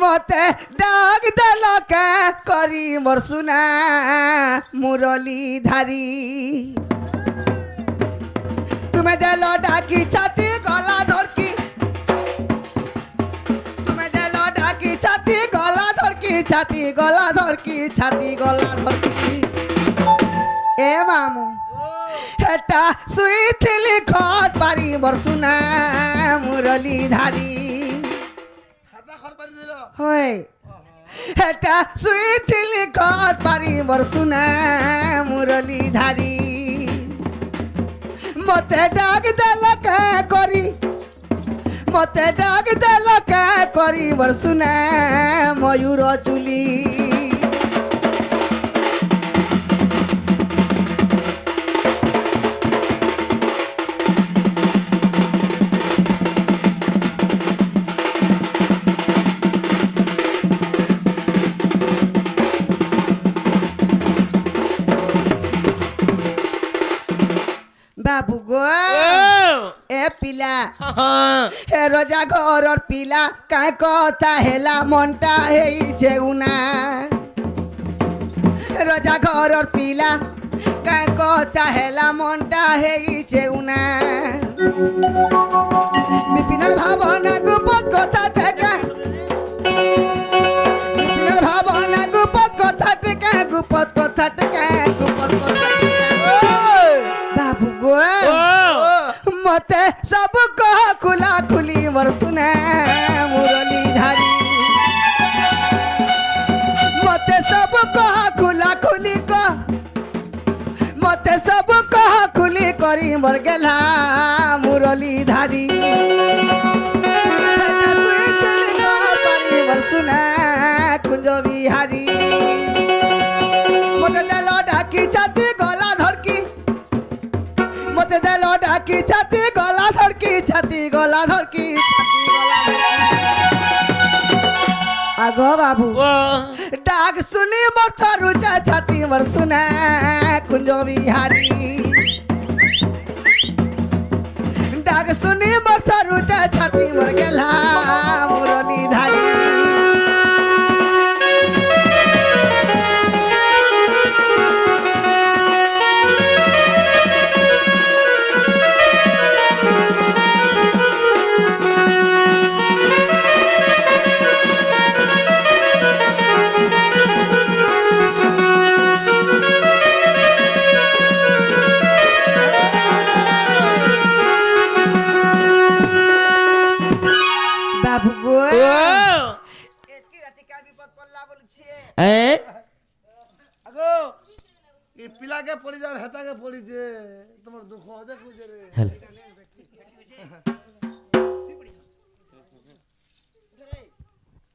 মতে ডাক দেলকে করি মোর সুনা মুরলি ধারি তুমি দেল ডাকি ছাতি গলা ধরকি তুমি দেল ডাকি ছাতি গলা ধরকি ছাতি গলা ধরকি ছাতি গলা ধরকি এ মামু এটা শুইছিলি খট পারি মোর সুনা মুরলি ধারি হয় এটা শুইছিলি খট পারি মোর সুনা মুরলি ধারি মতে ডাক দেলকে করি মতে ডাক দেলকে করি মোর সুনা ময়ূর চুলি বাবু গো এ পিলা হে রোজা ঘরর পিলা কাই কথা হেলা মনটা হেইছে উনা রোজা ঘরর পিলা কাই কথা হেলা মনটা হেইছে উনা বিপিনের ভাবনা গুপত কথা টেকা বিপিনের ভাবনা গুপত কথা টেকা গুপত কথা টেকা গুপত কথা বাবু গো মতে সব কহ খুলা খুলি মোর সুনা মুরলি ধারি মতে সব কহ খুলা খুলি কহ মতে সব কহ খুলি করি মোর গেলা মুরলি ধারি এটা শুইছিলি খট পারি মোর সুনা কুঞ্জ বিহারি মতে দেল ডাকি ছাতি গলা ধরকি মতে দেল ডাকি ছাতি গলা ধরকি ছাতি গলা ধরকি ছাতি গলা আগো বাবু ডাক শুনি মোর থরুচা ছাতি মোর সুনা কুঞ্জ বিহারি ডাক শুনি মোর থরুচা ছাতি মোর গেলা মুরলি ধারি বাবু গো এতকি রাতে কা বিপদ পড়লা বলছে আগো এই পিলাকে পড়ি যার হেতাকে পড়ি দে তোমার দুঃখ দেখো যে রে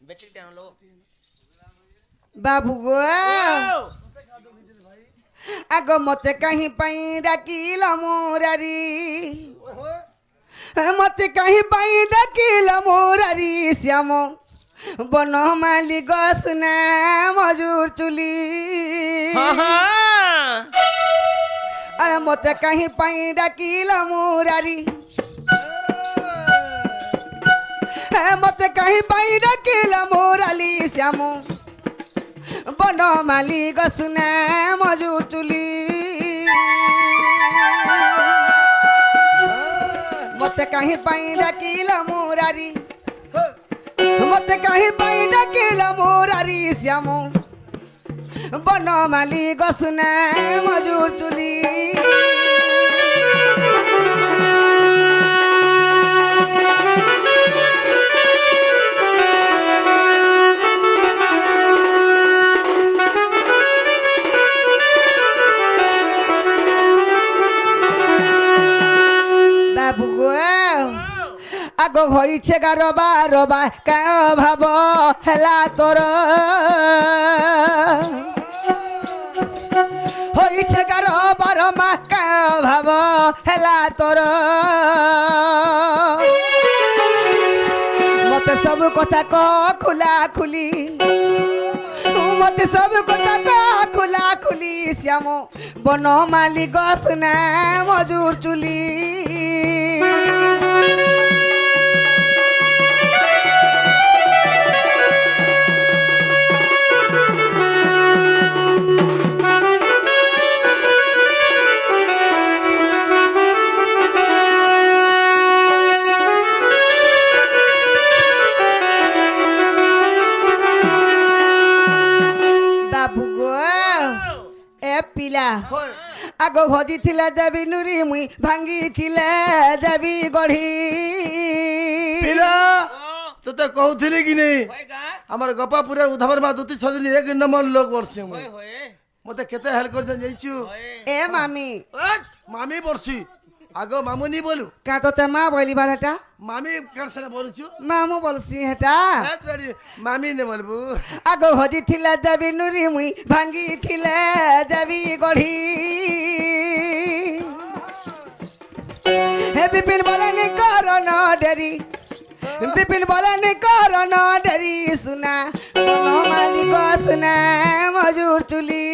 बैटरी डाउन लो বাবু গো আগো মতে কাহি পাই ডাকিলা মুরারি মতে কাহি পাই ডাকিলা মুরারি শ্যাম বনমালি গসনা মজুর চুলি আরে মতে কাহি পাই ডাকিলা মুরারি মতে কাহি পাই ডাকিলা মুরালি শ্যাম বনমালি গসনা মজুর চুলি মতে কাহি পাই ডাকিলা মুরারি মতে কাহি পাই ডাকিলা মুরারি শ্যাম বনমালি গসনা মজুর চুলি বাবু গো আগ হইছে গা রবা রবা কা ভাব হেলা তোর হইছে গা রবা রমা কা ভাব হেলা তোর মতে সব কথা ক খুলা খুলি মতে সব কথা ক খুলা খুলি শ্যাম বনমালি গসনা মজুর চুলি পিলা হয় আগ ভজিছিলে দেবী নুরি মুই ভাঙ্গিছিলে দেবী গঢ়ি পিলা তোতে কହୁଥିଲି কি নেই আমার গোপাপুরের উদ্ধার মা দুটি সজনী এক নম্বর লোক বর্ষে মুই মতে কেতে হেল্প করছেন যাইছু এ মামি মামি বর্ষি আগ মামুনি বলু কা তোতে মা বলিবার হেটা মামি কার সাথে বলছু মামু বলছি হেটা মামি নে বলবু আগ ভজিছিলে দেবী নুরি মুই ভাঙ্গিছিলে দেবী গঢ়ি হে বিপিন বলেনি করন ডেরি বিপিন বলেনি করন ডেরি শুনা কোন মালিক শুনা মজুর চুলি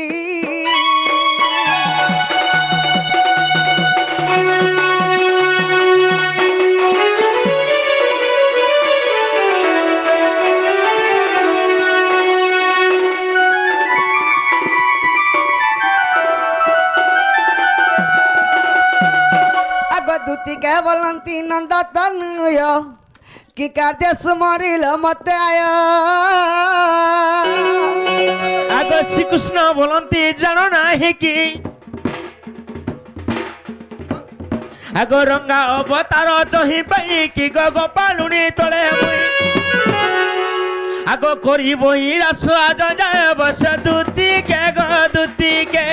আগ দুতিকে বলন্তি নন্দ তনুয় কি কার্যে সুমরিল মতে আয় আগ শ্রীকৃষ্ণ বলন্তি জানো না হে কি আগ রঙ্গা অবতার চহি পাই কি গো গোপালুনি তলে মুই আগ করিব রাস আজ যায় বস দুতিকে গো দুতিকে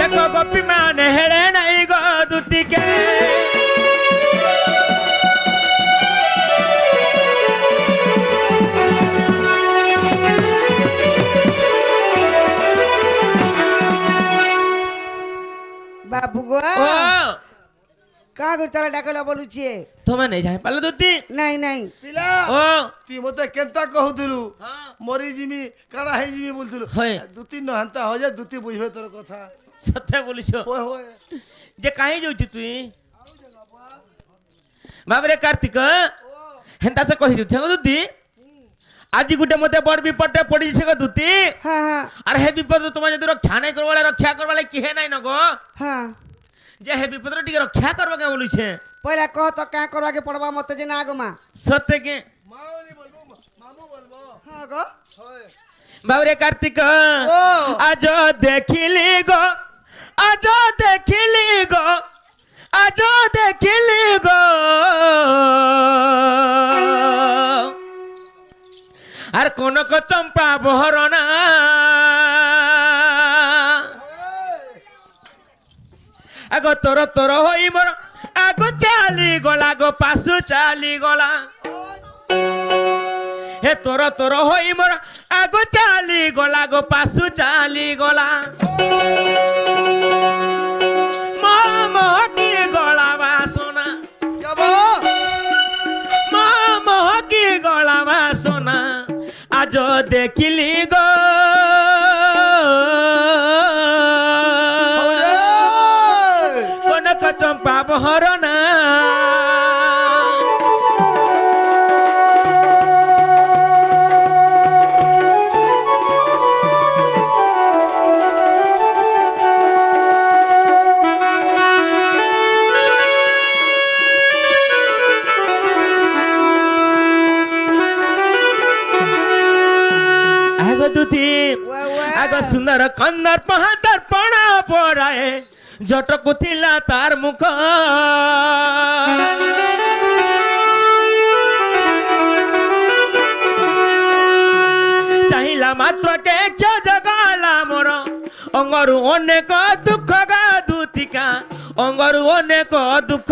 দেখো গোপী মানে হেলে নাই গো দুতিকে বাবু গো ও কা গুরতালা ডাকলা বলুছে তুমি নেই জানি পারলে দুতি নাই নাই পিলা ও তুই মতে কেনতা কହୁଥିଲୁ হ্যাঁ মরি জিমি কারা হই জিমি বলছিলু হয়। দুতি নহান্তা হয়ে যায় দুতি বুঝবে তোর কথা সত্যি বলিস হয় হয় যে কাহি যাচ্ছি তুই বাবরে কার্তিক হেন্তা সে কহি যাচ্ছি দুতি আজি গুটে মতে বড় বিপদে পড়িছে গো দুতি হ্যাঁ হ্যাঁ আর হে বিপদ তোমার যদি রক্ষা নাই করবালে রক্ষা করবালে কি হে নাই ন গো হ্যাঁ যে হে বিপদ টিকে রক্ষা করবা কে বলিছে পয়লা কহ তো কা করবাকে পড়বা মতে যে না গো মা সত্যি কে মাউনি বলবো মামু বলবো হ্যাঁ গো হয় বাবরে কার্তিক ও আজ দেখিলি গো আজ দেখিলি গো আজ দেখিলি গো আর কনক চম্পা বহরনা আগ তোর তোর হই মোর আগ চালি গলা গো পাশু চালি গলা হে তোর তোর হই মোর আগ চালি গলা গো পাশু চালি গলা মহকি গলা বাসনা যাবো মহকি গলা বাসনা আজ দেখিলি গো কনক চম্পা বহরনা আগ দুতি ওয়া ওয়া আগ সুন্দর কন্দর পহাতর পଣା পড়ায়ে জটকু ଥିଲା তার মুখ চাহিলা মাত্র কে কে জগালা মোর অঙ্গরু অনেক দুঃখ গা দুতিকা অঙ্গরু অনেক দুঃখ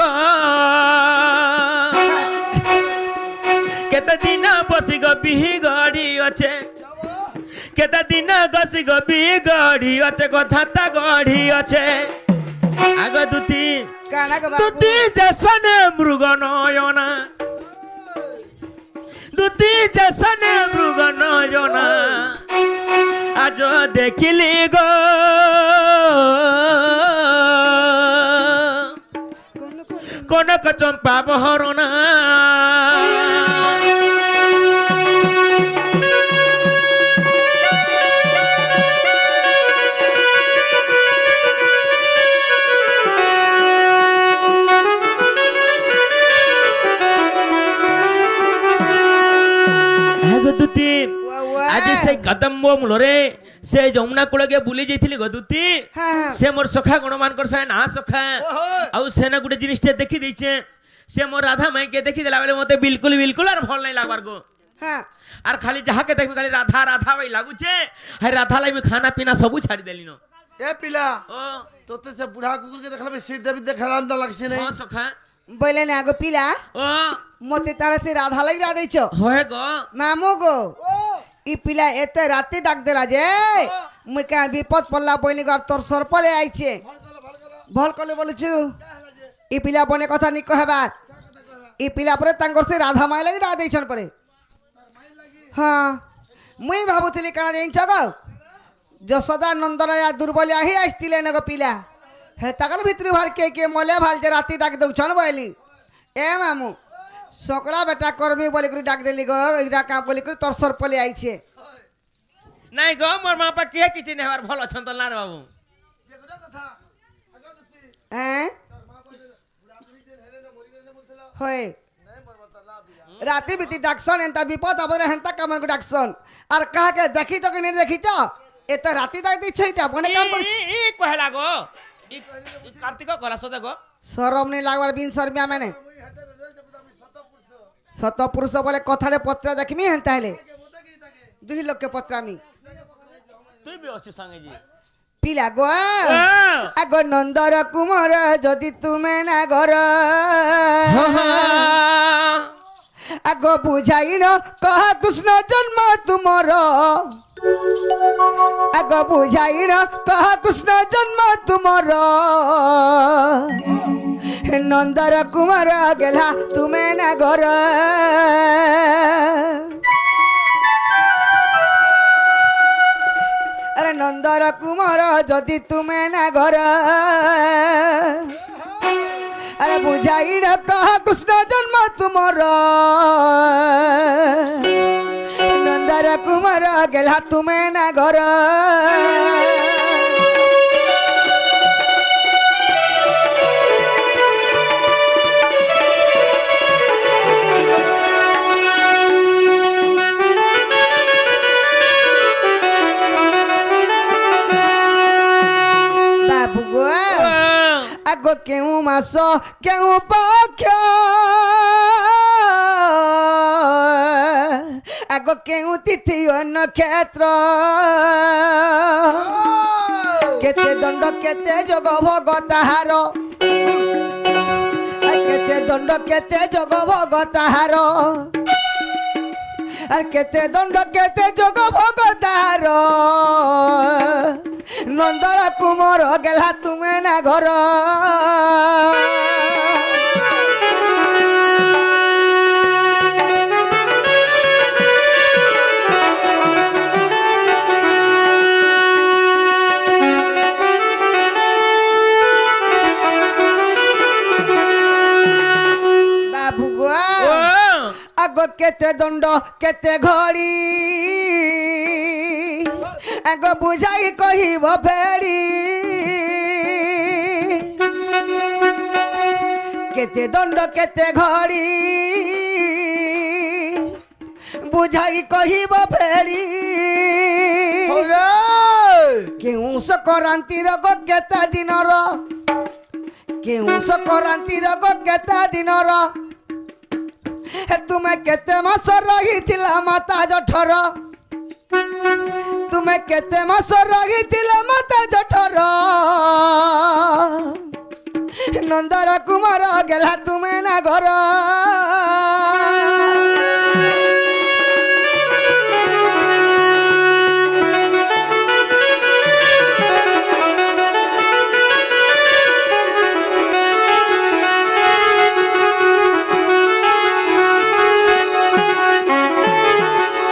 কেতে দিন বসি গো বিহি গড়ি অছে কেতে দিন গসি গো বিহি গড়ি অছে কথা তা গড়ি অছে আগ দুতি কানা গো বাবু দুতি জসনে মৃগ নয়না দুতি জসনে মৃগ নয়না আজ দেখিলি গো কনক চম্পা বহরনা দুতি ওয়া ওয়া আজ সেই কদম্ব মূলরে সে যমুনা কূলকে বুলি যাইছিলি গদুতি হ্যাঁ হ্যাঁ সে মোর সখা গণমানকর সাথে না সখা আউ সেনা গুটে জিনিসটা দেখি দিছে সে মোর রাধা মাইকে দেখি দেলা বেলে মতে বিলকুল বিলকুল আর ভাল নাই লাগবার গো হ্যাঁ আর খালি যাহাকে দেখবি খালি রাধা রাধা ভাই লাগুছে হাই রাধা লাগবে খানা পিনা সবু ছাড়ি দেলিনো এ পিলা ও তোতে সে বুড়া কুকুরকে দেখালাম সিট দেবি দেখালাম না লাগছে না ও সখা বলে না গো পিলা ও মতে তারা সে রাধা লাগি রাধেছ হয় গো মামু গো ই পিলা এতে রাতে ডাক দেলা যে মুই কা বিপদ পড়লা বইনি গর তোর সর পলে আইছে ভল কলে বলেছু ই পিলা বনে কথা নি কহবার ই পিলা পরে তাঙ্কর সে রাধা মাই লাগি ডাক দেইছন পরে হ্যাঁ মুই ভাবুଥିଲି কানা জানিছ গো যশোদা নন্দনয়া দুর্বলিয়া হি আসতিলে না গো পিলা হে তাকাল ভিতরে ভাল কে মলে ভাল যে রাতে ডাক দউছন বইলি এ মামু সকলা বেটা কর্মী বলি করে ডাক দেলি গো এইটা কাম বলি করে তোর সর পলে আইছে নাই গো মোর মা পা কে কিছু নেবার ভাল আছেন তো না রে বাবু হ্যাঁ হয় রাতে বিতি ডাকছন এন্তা বিপদ আবরে হেন্তা কামন ডাকছন আর কাহাকে দেখি তো কি দেখি তো এত রাতে ডাক দিছ এটা বনে কাম করি ই কহেলা গো ই কার্তিক কলা সদা গো শরম নেই লাগবার বিন শর্মিয়া মানে শত পুরুষ বলে কথারে পত্র দেখমি হেন্তা হেলে দুই লোককে পত্রামি তুই বি অছু সঙ্গে জি পিলা গো আগ নন্দর কুমার যদি তুমি না ঘর আগ বুঝাই ন কহ কৃষ্ণ জন্ম তুমর আগ বুঝাই ন কহ কৃষ্ণ জন্ম তুমর নন্দর কুমার গেলা তুমি না ঘর আরে নন্দর কুমার যদি তুমি না ঘর আরে বুঝাই না কহ কৃষ্ণ জন্ম তুমর নন্দর কুমার গেলা তুমি না ঘর বাবু গো আগ কেউ মাস কেউ পক্ষ আগ কেউ তিথি নক্ষত্র কেতে দণ্ড কেতে যোগ ভোগ তাহার কেতে দণ্ড কেতে যোগ ভোগ তাহার আর কেতে দণ্ড কেতে যোগ ভোগ তাহার নন্দর কুমার গেলা তুমি না ঘর বাবু গো আগ কেতে দণ্ড কেতে ঘড়ি আগ বুঝাই কহিব ফেরি কেতে দণ্ড কেতে ঘড়ি বুঝাই কহিব ফেরি কেউ সকরান্তি রোগ কেতে দিনর কেউ সকরান্তি রোগ কেতে দিনর তুমি কেতে মাস রহিছিলা মাতা জঠর তুমি কেতে মাস রহিছিলা মাতা জঠর নন্দর কুমার গেলা তুমি না ঘর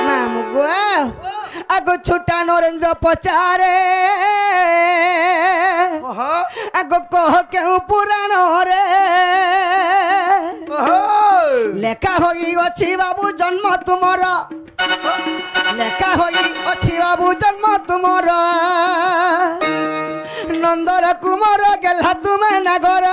মামু গো আগ ছুটা নরেন্দ্র পচারে আগ কহ কেউ পুরাণ রে লেখা হই অছি বাবু জন্ম তুমর লেখা হই অছি বাবু জন্ম তুমর নন্দর কুমার গেলা তুমি না ঘর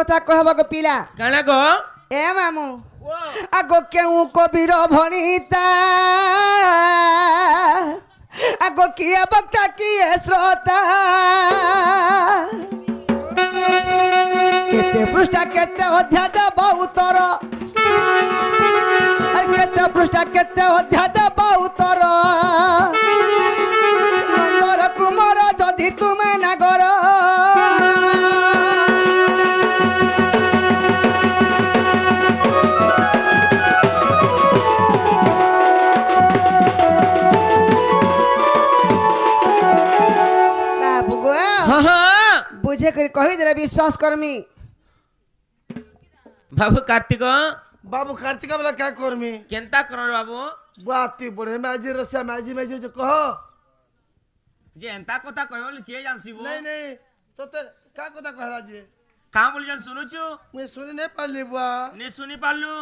কথা কহବାକୁ ପିଲା କାଣା ଗୋ ଏ ମାମୁ ଓ ଆଗ କେଉଁ କବିର ଭଣିତା ଆଗ କିଏ ବକ୍ତା କିଏ ଶ୍ରୋତା କେତେ ପୃଷ୍ଠା କେତେ ଅଧ୍ୟାୟ ଦେବ ଉତ୍ତର କେତେ ପୃଷ୍ଠା କେତେ ଅଧ୍ୟାୟ ଦେବ ଉତ୍ତର ନନ୍ଦର କୁମାର ଯଦି ତୁମେ ନାଗର ବାବୁ ଗୋ ହଁ ହଁ ବୁଝେ କରି କହିଦେଲେ ବିଶ୍ୱାସ କରମି ବାବୁ କାର୍ତ୍ତିକ ବାବୁ କାର୍ତ୍ତିକ ବେলা କା করমি କେନ୍ତା କର ବାବୁ বাতি বড়ে মাঝি রসা মাঝি মাঝি যে কহ যে এন্তা কথা কইব বলি কিଏ জানছিব নাই নাই তোতে কা কথা কহলা যে কাঁ বলি জান শুনুছু মুই শুনি নাই পারলি বুয়া নি শুনি পারলু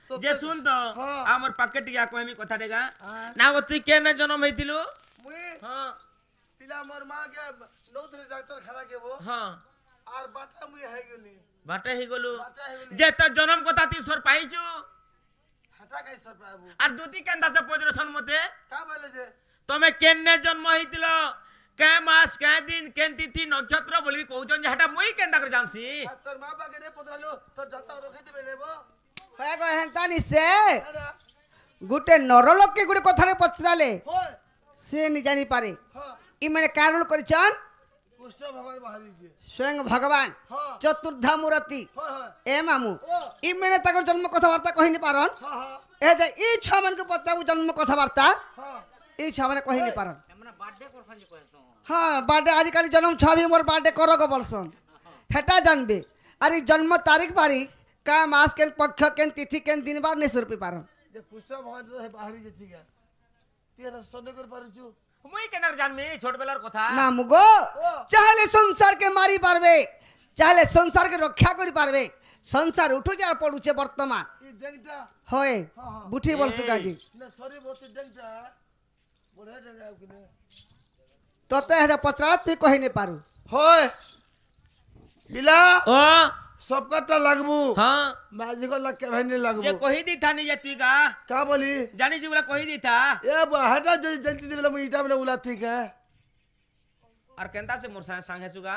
তোতে- যে শুন তো হ্যাঁ। আমার পাকে টিকা কইমি কথা দেগা হ্যাঁ। না গো তুই কেন জন্ম হইতিলু মুই হ্যাঁ পিলা মোর মা কে নৌতরে ডাক্তার খানা কেবো হ্যাঁ আর বাটা মুই হাই গলি বাটে হি গলু বাটা হাই গলি যে তোর জন্ম কথা তুই সর পাইছু হাটা কাই সর পাবো আর দুটি কেন দাসে পজরছন মতে কা বলে যে তুমি কেনে জন্ম হইতিল কে মাস কে দিন কেন তিথি নক্ষত্র বলি কହୁছন যে হাটা মুই কেনতা করে জানছি আর তোর মা বাকে রে পদরালো তোর জাতা রখে দিবে নেবো হয়ে গো হেন্তা নিছে আরে গোটে নরলোককে গোটে কথারে পচরালে হয় সে নি জানি পারে হ্যাঁ ই মানে কারণ করিছন কৃষ্ণ ভগবান বাহারি যে স্বয়ং ভগবান হ্যাঁ চতুর্ধা মূরতি হয় হয় এ মামু ও ই মানে তাকর জন্ম কথাবার্তা কহিনি পারন হ্যাঁ হ্যাঁ এ যে ই ছ মানকে পচাবু জন্ম কথাবার্তা হ্যাঁ ই ছ মানে কহিনি পারন হ্যাঁ বার্থডে আজকালি জন্ম ছবি মোর বার্থডে করো গো বলছন হেটা জানবে আর এই জন্ম তারিখ বারিখ কা মাস কেন পক্ষ কেন তিথি কেন দিন বার নেই সুরপি পারন যে কৃষ্ণ ভগবান তো বাহারি যে ঠিক আছে তুই এটা সন্দেহ করে পারছু মুই কেন জানমি ছোটবেলার কথা মামু গো ও চাহলে সংসারকে মারি পারবে চাহলে সংসারকে রক্ষা করি পারবে সংসার উঠু যা পড়ুছে বর্তমান এই ডেংটা হয় হ্যাঁ, হ্যাঁ। বুঠি বলছু গাজি না সরি বলতে ডেংটা বড় ডেংটা কিনে তোতে হেদা পত্রা তুই কহিনি পারু হয় বিলা ও সবকটা লাগবু হ্যাঁ মাঝি কো লাগ কে ভাইনি যে লাগবু কহি দি থানি যে তুই গা কা বলি জানিছি বলে কহি দি থা এ বাহাটা যদি জলতি দিবলা মুই ইটা বলে উলা ঠিক है আর কেনতা সে মোর সাথে সাঙ্গে সুগা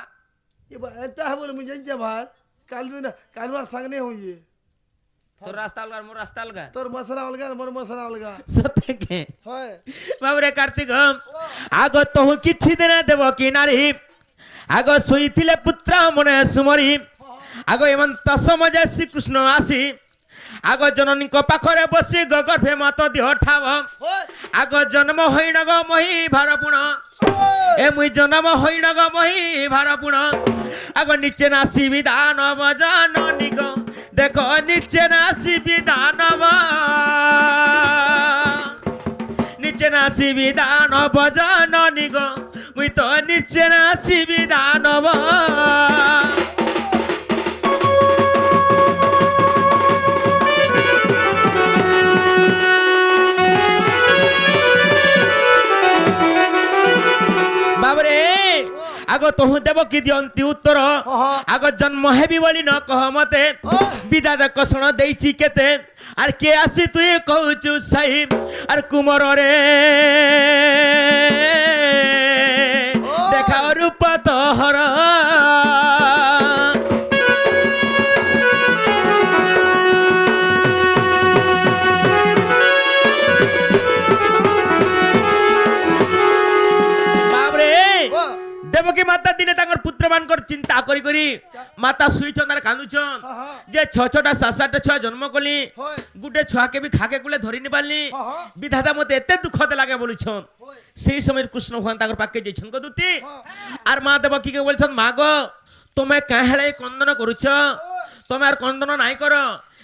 ये एंता है बोले मुझे जब भाई काल दिन काल बार संग नहीं हुई তোর রাস্তা আলগা আর মোর রাস্তা আলগা तोर मसला अलगा मोर मसला अलगा সত্যি কে হয় বাবরে কার্তিক আগ তোহু কিছু দিন দেব কি নারী আগ শুইছিলে পুত্র মনে সুমরি আগ এমন্ত সমাজে শ্রীকৃষ্ণ আসি আগ জননীଙ୍କ পাখরে বসি গর্ভে মত দেহ ঠাব হয় আগ জন্ম হইন গ মহি ভারপুণ এ মুই জন্ম হইন গ মহি ভারপুণ আগ নিচে নাসি বিধান বজন নিগ দেখো নিচে নাসি বিধান নিচে নাসি বিধান বজন নিগ মুই তো নিচে নাসি বিধান বাবরে আগ তোহু দেব কি দিয়ন্তি উত্তর আগ জন্ম হেবি বলি ন কহ মতে বিদাত কষণ দেইছি কেতে আর কে আসি তুই কହୁଛୁ সাই আর কুমর রে দেখা রূপ তোহর দেবকী মাতা দিনে তাঙ্কর পুত্র মানকর চিন্তা করি করি মাতা শুইছন আর কান্দুছন যে ছ ছটা সাত সাতটা ছুয়া জন্ম কলি হয় গুটে ছুয়াকে বি খাকে কুলে ধরি নি পারলি বিধাতা মতে এতে দুঃখ লাগে বলুছন হয় সেই সময় কৃষ্ণ ভগবান তাঙ্কর পাকে যাইছন গো দুতি আর মা দেবকী কে বলছন মা গো তুমি কাহেলে কন্দন করুছ তুমি আর কন্দন নাই কর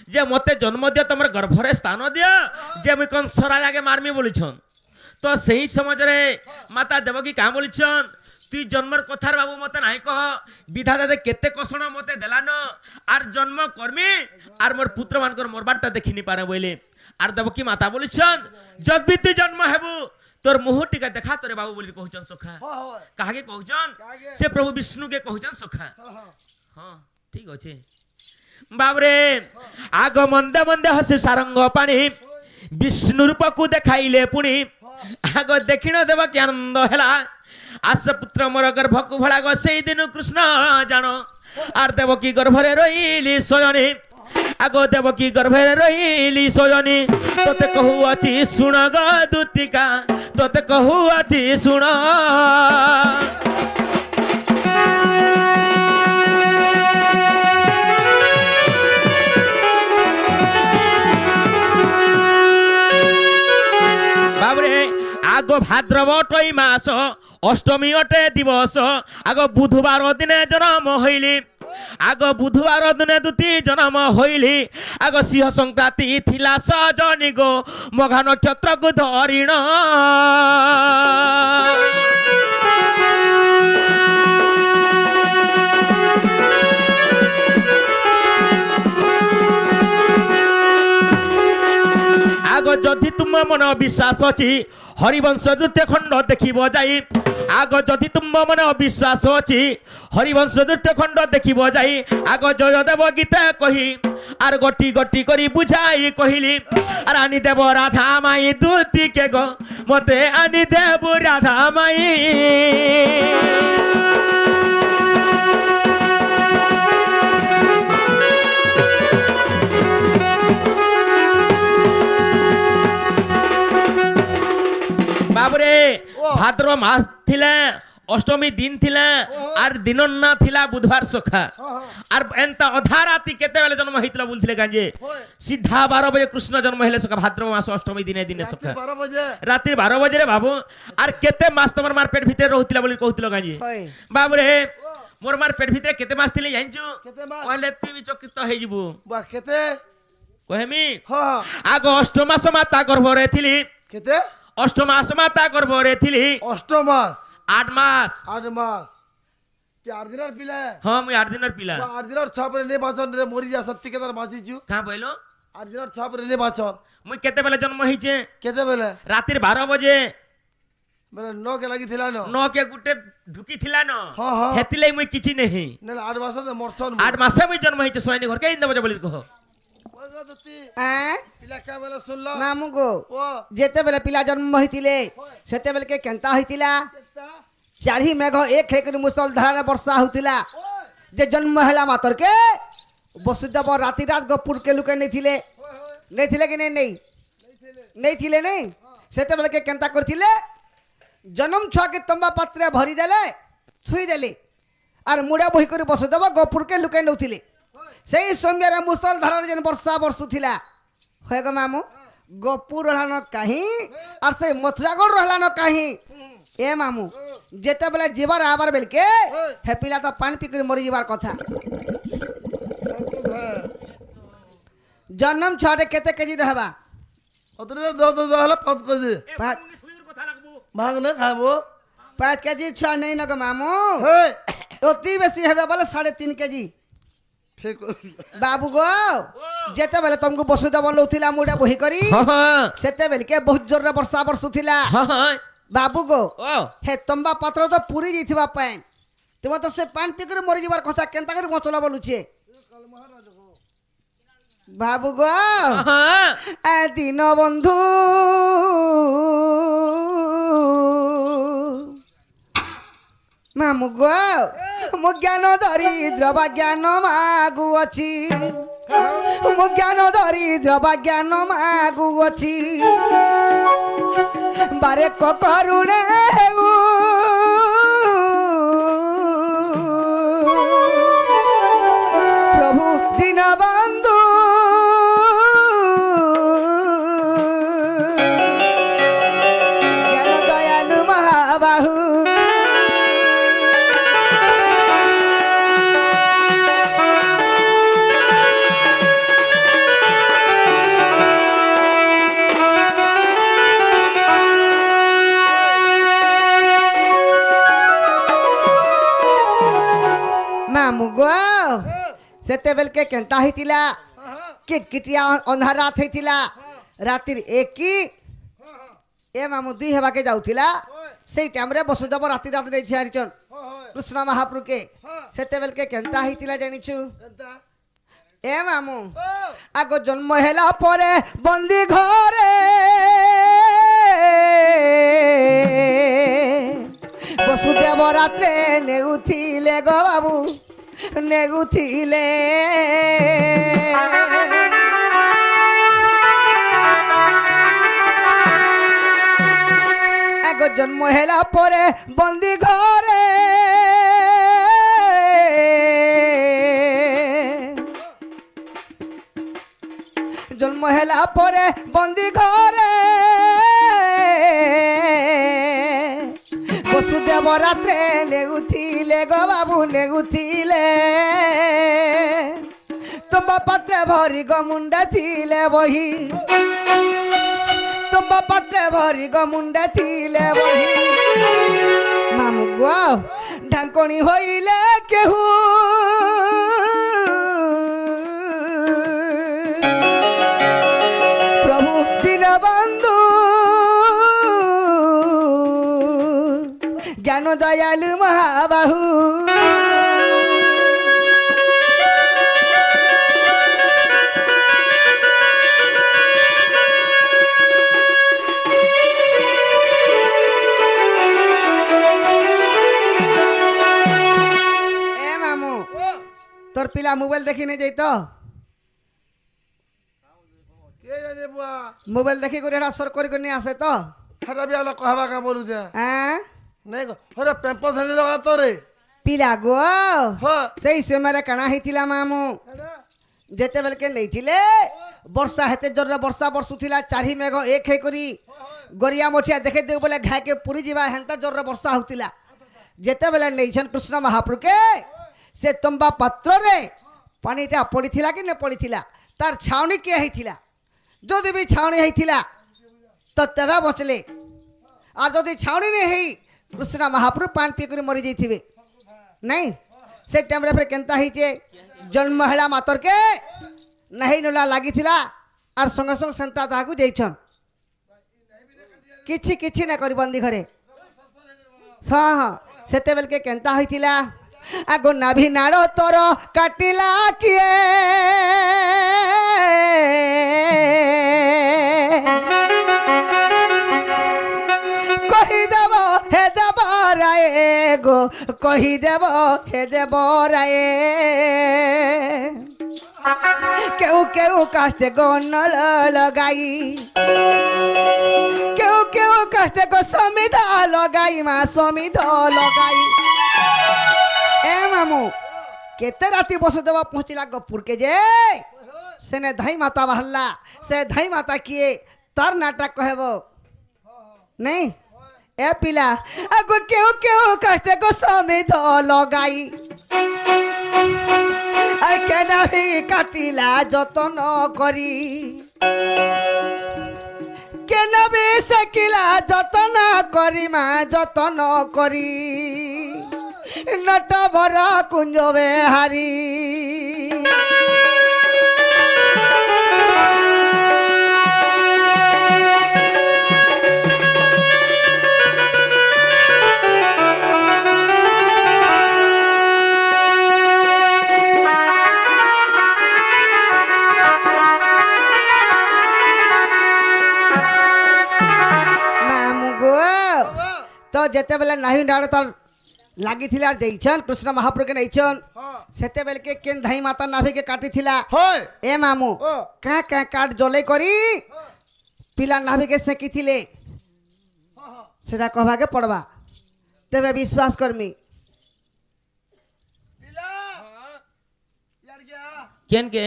যে মতে জন্ম দিও তোমার গর্ভরে স্থান দিও যে মুই কংসরা আগে মারমি বলুছন তো সেই সমাজরে মাতা দেবকী কা বলছন তুই জন্মর কথার বাবু মতে নাই কহ বিধাতা কেতে কষণ মতে দেলান আর জন্ম কর্মী আর মোর পুত্র মানকর মরবারটা দেখিনি পারে বইলে আর দেবকী মাতা বলছন যদি তুই জন্ম হেবু তোর মুহ টিকা দেখা তোরে বাবু বলি কহুছন সখা হয় কাহাকে কহুছন কাহাকে? সে প্রভু বিষ্ণু কে কহুছন সখা হ্যাঁ হ্যাঁ ঠিক আছে বাবরে আগ মন্দে মন্দে হসে সারঙ্গ পানি বিষ্ণু রূপকু দেখাইলে পুনি আগ দেখিণ দেব কি আনন্দ হেলা আস পুত্র মোর গর্ভকু ভলা গো সেই দিন কৃষ্ণ জান আর দেব কি গর্ভরে রইলি শয়নে আগ দেব কি গর্ভরে রইলি শয়নে তোতে কহু আছি শুণ গো দুতিকা তোতে কহু আছি শুণ বাবরে আগ ভাদ্রব টই মাস অষ্টমী অটে দিবস আগ বুধবার দিনে জন্ম হইলি আগ বুধবার দিনে দুটি জন্ম হইলি আগ সিংহ সংক্রান্তি থিলা সজনি গো মঘা নক্ষত্রকু ধরিণ আগ যদি তুম মন বিশ্বাস অছি হরিবংশ নৃত্য খণ্ড দেখিব যাই আগ যদি তুম মনে অবিশ্বাস অছি হরিবংশ নৃত্য খণ্ড দেখিব যাই আগ জয়দেব গীতা কহি আর গটি গটি করি বুঝাই কহিলি আর আনি দেব রাধা মাই দুতিকে গো মতে আনি দেব রাধা মাই বাবরে ভাদ্র মাস থিলা অষ্টমী দিন থিলা আর দিন না থিলা বুধবার সখা আর এন্তা অধা রাতি কেতেবেলে জন্ম হইতলা বলছিলে গাঞ্জে সিধা 12 বাজে কৃষ্ণ জন্ম হইলে সখা ভাদ্র মাস অষ্টমী দিনে দিনে সখা রাত্রি 12 বাজে রে বাবু আর কেতে মাস তোমার মার পেট ভিতরে রহুতলা বলি কহুতল গাঞ্জে বাবরে মোর মার পেট ভিতরে কেতে মাস থিলে জানছু কইলে তুই বি চকিত হই যিবু বা কেতে কহেমি হ্যাঁ আগ অষ্টমাস মাতা গর্ভরে থিলি কেতে অষ্টমাস মাতা গর্ভরে থিলি অষ্টমাস 8 মাস 8 মাস 4 দিনের পিলা হ্যাঁ মুই 8 দিনের পিলা 8 দিনের ছাপরে নে বাচন রে মরি যা সত্যি কেদার বাঁচিছু কাঁ বইলো 8 দিনের ছাপরে নে বাচন মুই কেতে বেলে জন্ম হইছে কেতে বেলে রাত্রি 12 বাজে বেলে 9 কে লাগি থিলা ন 9 কে গুটে ঢুকি থিলা ন হ্যাঁ হ্যাঁ হেতিলে মুই কিছু নেহি নে 8 মাস দে মরছন 8 মাসে মুই জন্ম হইছে সোয়ানি ঘর কে ইন্দা বজে বলি কহ পিলা কা বেলে শুনলো মামু গো ও যেতেবেলে পিলা জন্ম হইতিলে সেতেবেলে কে কেনতা হইতিলা চারি মেঘ এক হেকরি মুসল ধারারে বর্ষা হউতিলা যে জন্ম হেলা মাতর কে বসুদেব রাতি রাত গপুর কে লুকে নেইথিলে নেইথিলে কি নেই নেইথিলে নেই সেতেবেলে কে কেনতা করতিলে জন্ম ছুয়া কে তম্বা পাত্রে ভরি দেলে ছুই দেলে আর মুড়া বহি করে বসুদেব গপুর কে লুকে নউথিলে সেই সময়ের মুসল ধারার যেন বর্ষা বর্ষুথিলা হয়ে গো মামু গপুর রহলান কাহি আর সেই মথুরাগড় রহলান কাহি এ মামু যেতেবেলে জীবার আবার বেলকে হে পিলা তো পানি পিকরি মরি যাবার কথা জন্ম ছটে কেতে কেজি রহবা অতরে দ হলা 5 কেজি ভাঙ না খাবো 5 কেজি ছ নেই না গো মামু হে অতি বেশি হবে বলে 3.5 কেজি ঠিক বাবু গো যেতেবেলে তোমাকে বসুদেব লউথিলা মুড়া বহি করি হ্যাঁ সেতেবেলকে বহুত জোরে বর্ষা বর্ষুথিলা হ্যাঁ বাবু গো ও হে তম্বা পাত্র তো পুরি যাইথিবা পাইন তুমি তো সে পান পিকরে মরি যাবার কথা কেনতা করে মচলা বলুছে বাবু গো হ্যাঁ দিন বন্ধু মামু গো মো জ্ঞান দরিদ্র বা জ্ঞান মাগু অছি মো জ্ঞান দরিদ্র বা জ্ঞান মাগু অছি বারে করুণে প্রভু দীন বন্ধু জ্ঞান দয়ালু মহাবাহু মামু গো সেতেবেলকে কেনতা হইতিলা কিটকিটিয়া ଅନ୍ଧାର ରାତ ହେଇଥିଲା ରାତିରେ ଏକି ଏ ମାମୁ ଦୁଇ ହେବାକେ ଯାଉଥିଲା ସେଇ ଟାଇମ୍ରେ ବସୁଦେବ ରାତି ରାତି ଦେଇଛି ହାରିଛନ୍ କୃଷ୍ଣ ମହାପ୍ରଭୁକେ ସେତେବେଳକେ କେନ୍ତା ହେଇଥିଲା ଜାଣିଛୁ କେନ୍ତା ଏ ମାମୁ ଓ ଆଗ ଜନ୍ମ ହେଲା ପରେ ବନ୍ଦୀ ଘରେ ବସୁଦେବ ରାତ୍ରେ ନେଉଥିଲେ ଗୋ ବାବୁ ନେଉଥିଲେ ଆଗ ଜନ୍ମ ହେଲା ପରେ ବନ୍ଦୀ ଘରେ জন্ম হেলা পরে বন্দি ঘরে বসুদেব রাত্রে নেগুথিলে গো বাবু নেগুথিলে তোমা পাত্রে ভরি গো মুন্ডা থিলে বহি তোমা পাত্রে ভরি গো মুন্ডা থিলে বহি মামু গো ঢাঙ্কনি হইলে কেহু বন্ধু জ্ঞান দয়ালু মহাবাহু এ মামু তোর পিলা মোবাইল দেখি নে যাই তো কে জানে বুয়া মোবাইল দেখি করে এটা সর করে নিয়ে আসে তো হেটা বি আলো কহাবা কা বলু দে হ্যাঁ নাই গো হরে পেম্প ধরে লগা তোরে পিলা গো হ সেই সময় কাଣା হইଥିଲା মামু হেটা যেতেবেলকে নেইছিলে বর্ষা হেতে জোরে বর্ষা বর্ষুଥିଲା চারি মেঘ এক হই করি গরিয়া মঠিয়া দেখে দেউ বলে ঘাইকে পুরি ଯିବା হেনতা জোরে বর্ষা হউଥିଲା যেতেবেলে নেইছন কৃষ্ণ মহাপ্রভুকে সে তম্বা পাত্রে পানিটা পড়িଥିଲା কি না পড়িଥିଲା তার ছাউনি কে হইଥିଲା যদি বি ছাউনি হইଥିଲା তো তেবে বচলে আর যদি ছাউনি নেই হই কৃষ্ণ মহাপ্রভু পান পি করে মরি যাইथिबे नहीं से टाइम रे फिर केंता हिचे जन्म हेला मातर के नहीं नला लागी थिला और संग संग संता ताकू जैछन किछि किछि ना करी बंदी घरे हाँ हाँ सेते बेल के केंता होइथिला आगो नाभि नाड़ो तोर काटिला किए कही देव हे देव राय गो कही देव हे देव राय केहू केहू काष्ट गो न लगाई केहू केहू काष्ट गो समिधा लगाई माँ समिधा लगाई ए मामू केते राति बसुदेव पहुँचला गपुर के जे सेने धाई माता बाहरला से धाई माता किए तार नाटक कहबो नहीं ए पिला आगो क्यों क्यों कष्ट को समिध लगाई আর কেন কাটিলা যতন করি কেন বেশকিলা যতন করি মা যতন করি নট ভর কুঞ্জবে হারি तो जेते बेले नाही डाड़ तर लागी थिला देइछन कृष्ण महाप्रभु के नइछन सेते बेले के केन धाई माता नाभि के काटी थिला होय ए मामू का का काट जले करी पिला नाभि के सेकी थिले सेटा कहबा के पड़बा तेबे विश्वास करमी पिला यार क्या केन के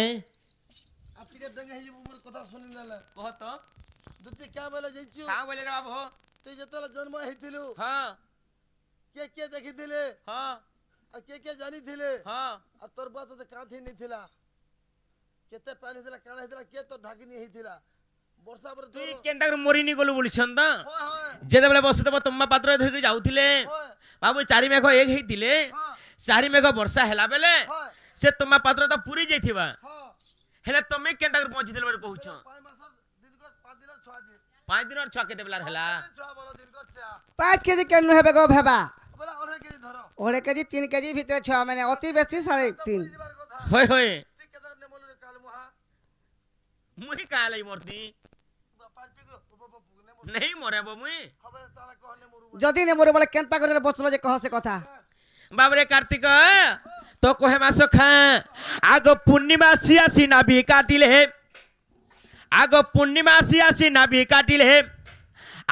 आपकी दंगे है मोर कथा सुनि नला कह तो दुती क्या बोले जइछु का बोले रे बाबू तू जतला जन्म हेतिलु हां के देखि दिले हां और के जानी थिले हां और तोर बात तो काथी नहीं थिला केते पानी थिला काना हेतिला के तो ढाकिनी हेतिला वर्षा पर तू केन तक मोरी नी गलु बोलिछन त होय होय जेते बेले बसते तम्मा पात्र धरि जाउथिले होय बाबू चारि मेघ एक हेतिले हां चारि मेघ वर्षा हेला बेले होय से तम्मा पात्र त पूरी जैथिबा हां हेले तमे केन तक पहुंची दिल बरे कहूछ 5 मास दिन को 5 दिन 6 दिन 5 दिन और 6 के देबला हेला 6 बोलो दिन को 6 5 केजी केन हेबे गो भेबा बोला কেজি ধর 2.5 কেজি 3 কেজি ভিতরে ছ মানে অতি বেশি 3.5 বুঝিবার কথা হয় হয় ঠিক কেতে নে মলরে কাল মহা মুই কালাই মরতি বাপার পিগো নে মরু নেই মরে মুই হবে তারা কহনে মরু যদি নে মোরে বলে কেনতা করে বচলো যে কহ সে কথা বাবরে কার্তিক তো কহে মাস খা আগ পূর্ণিমা আসি নাভি কাটিলে আগ পূর্ণিমা আসি নাভি কাটিলে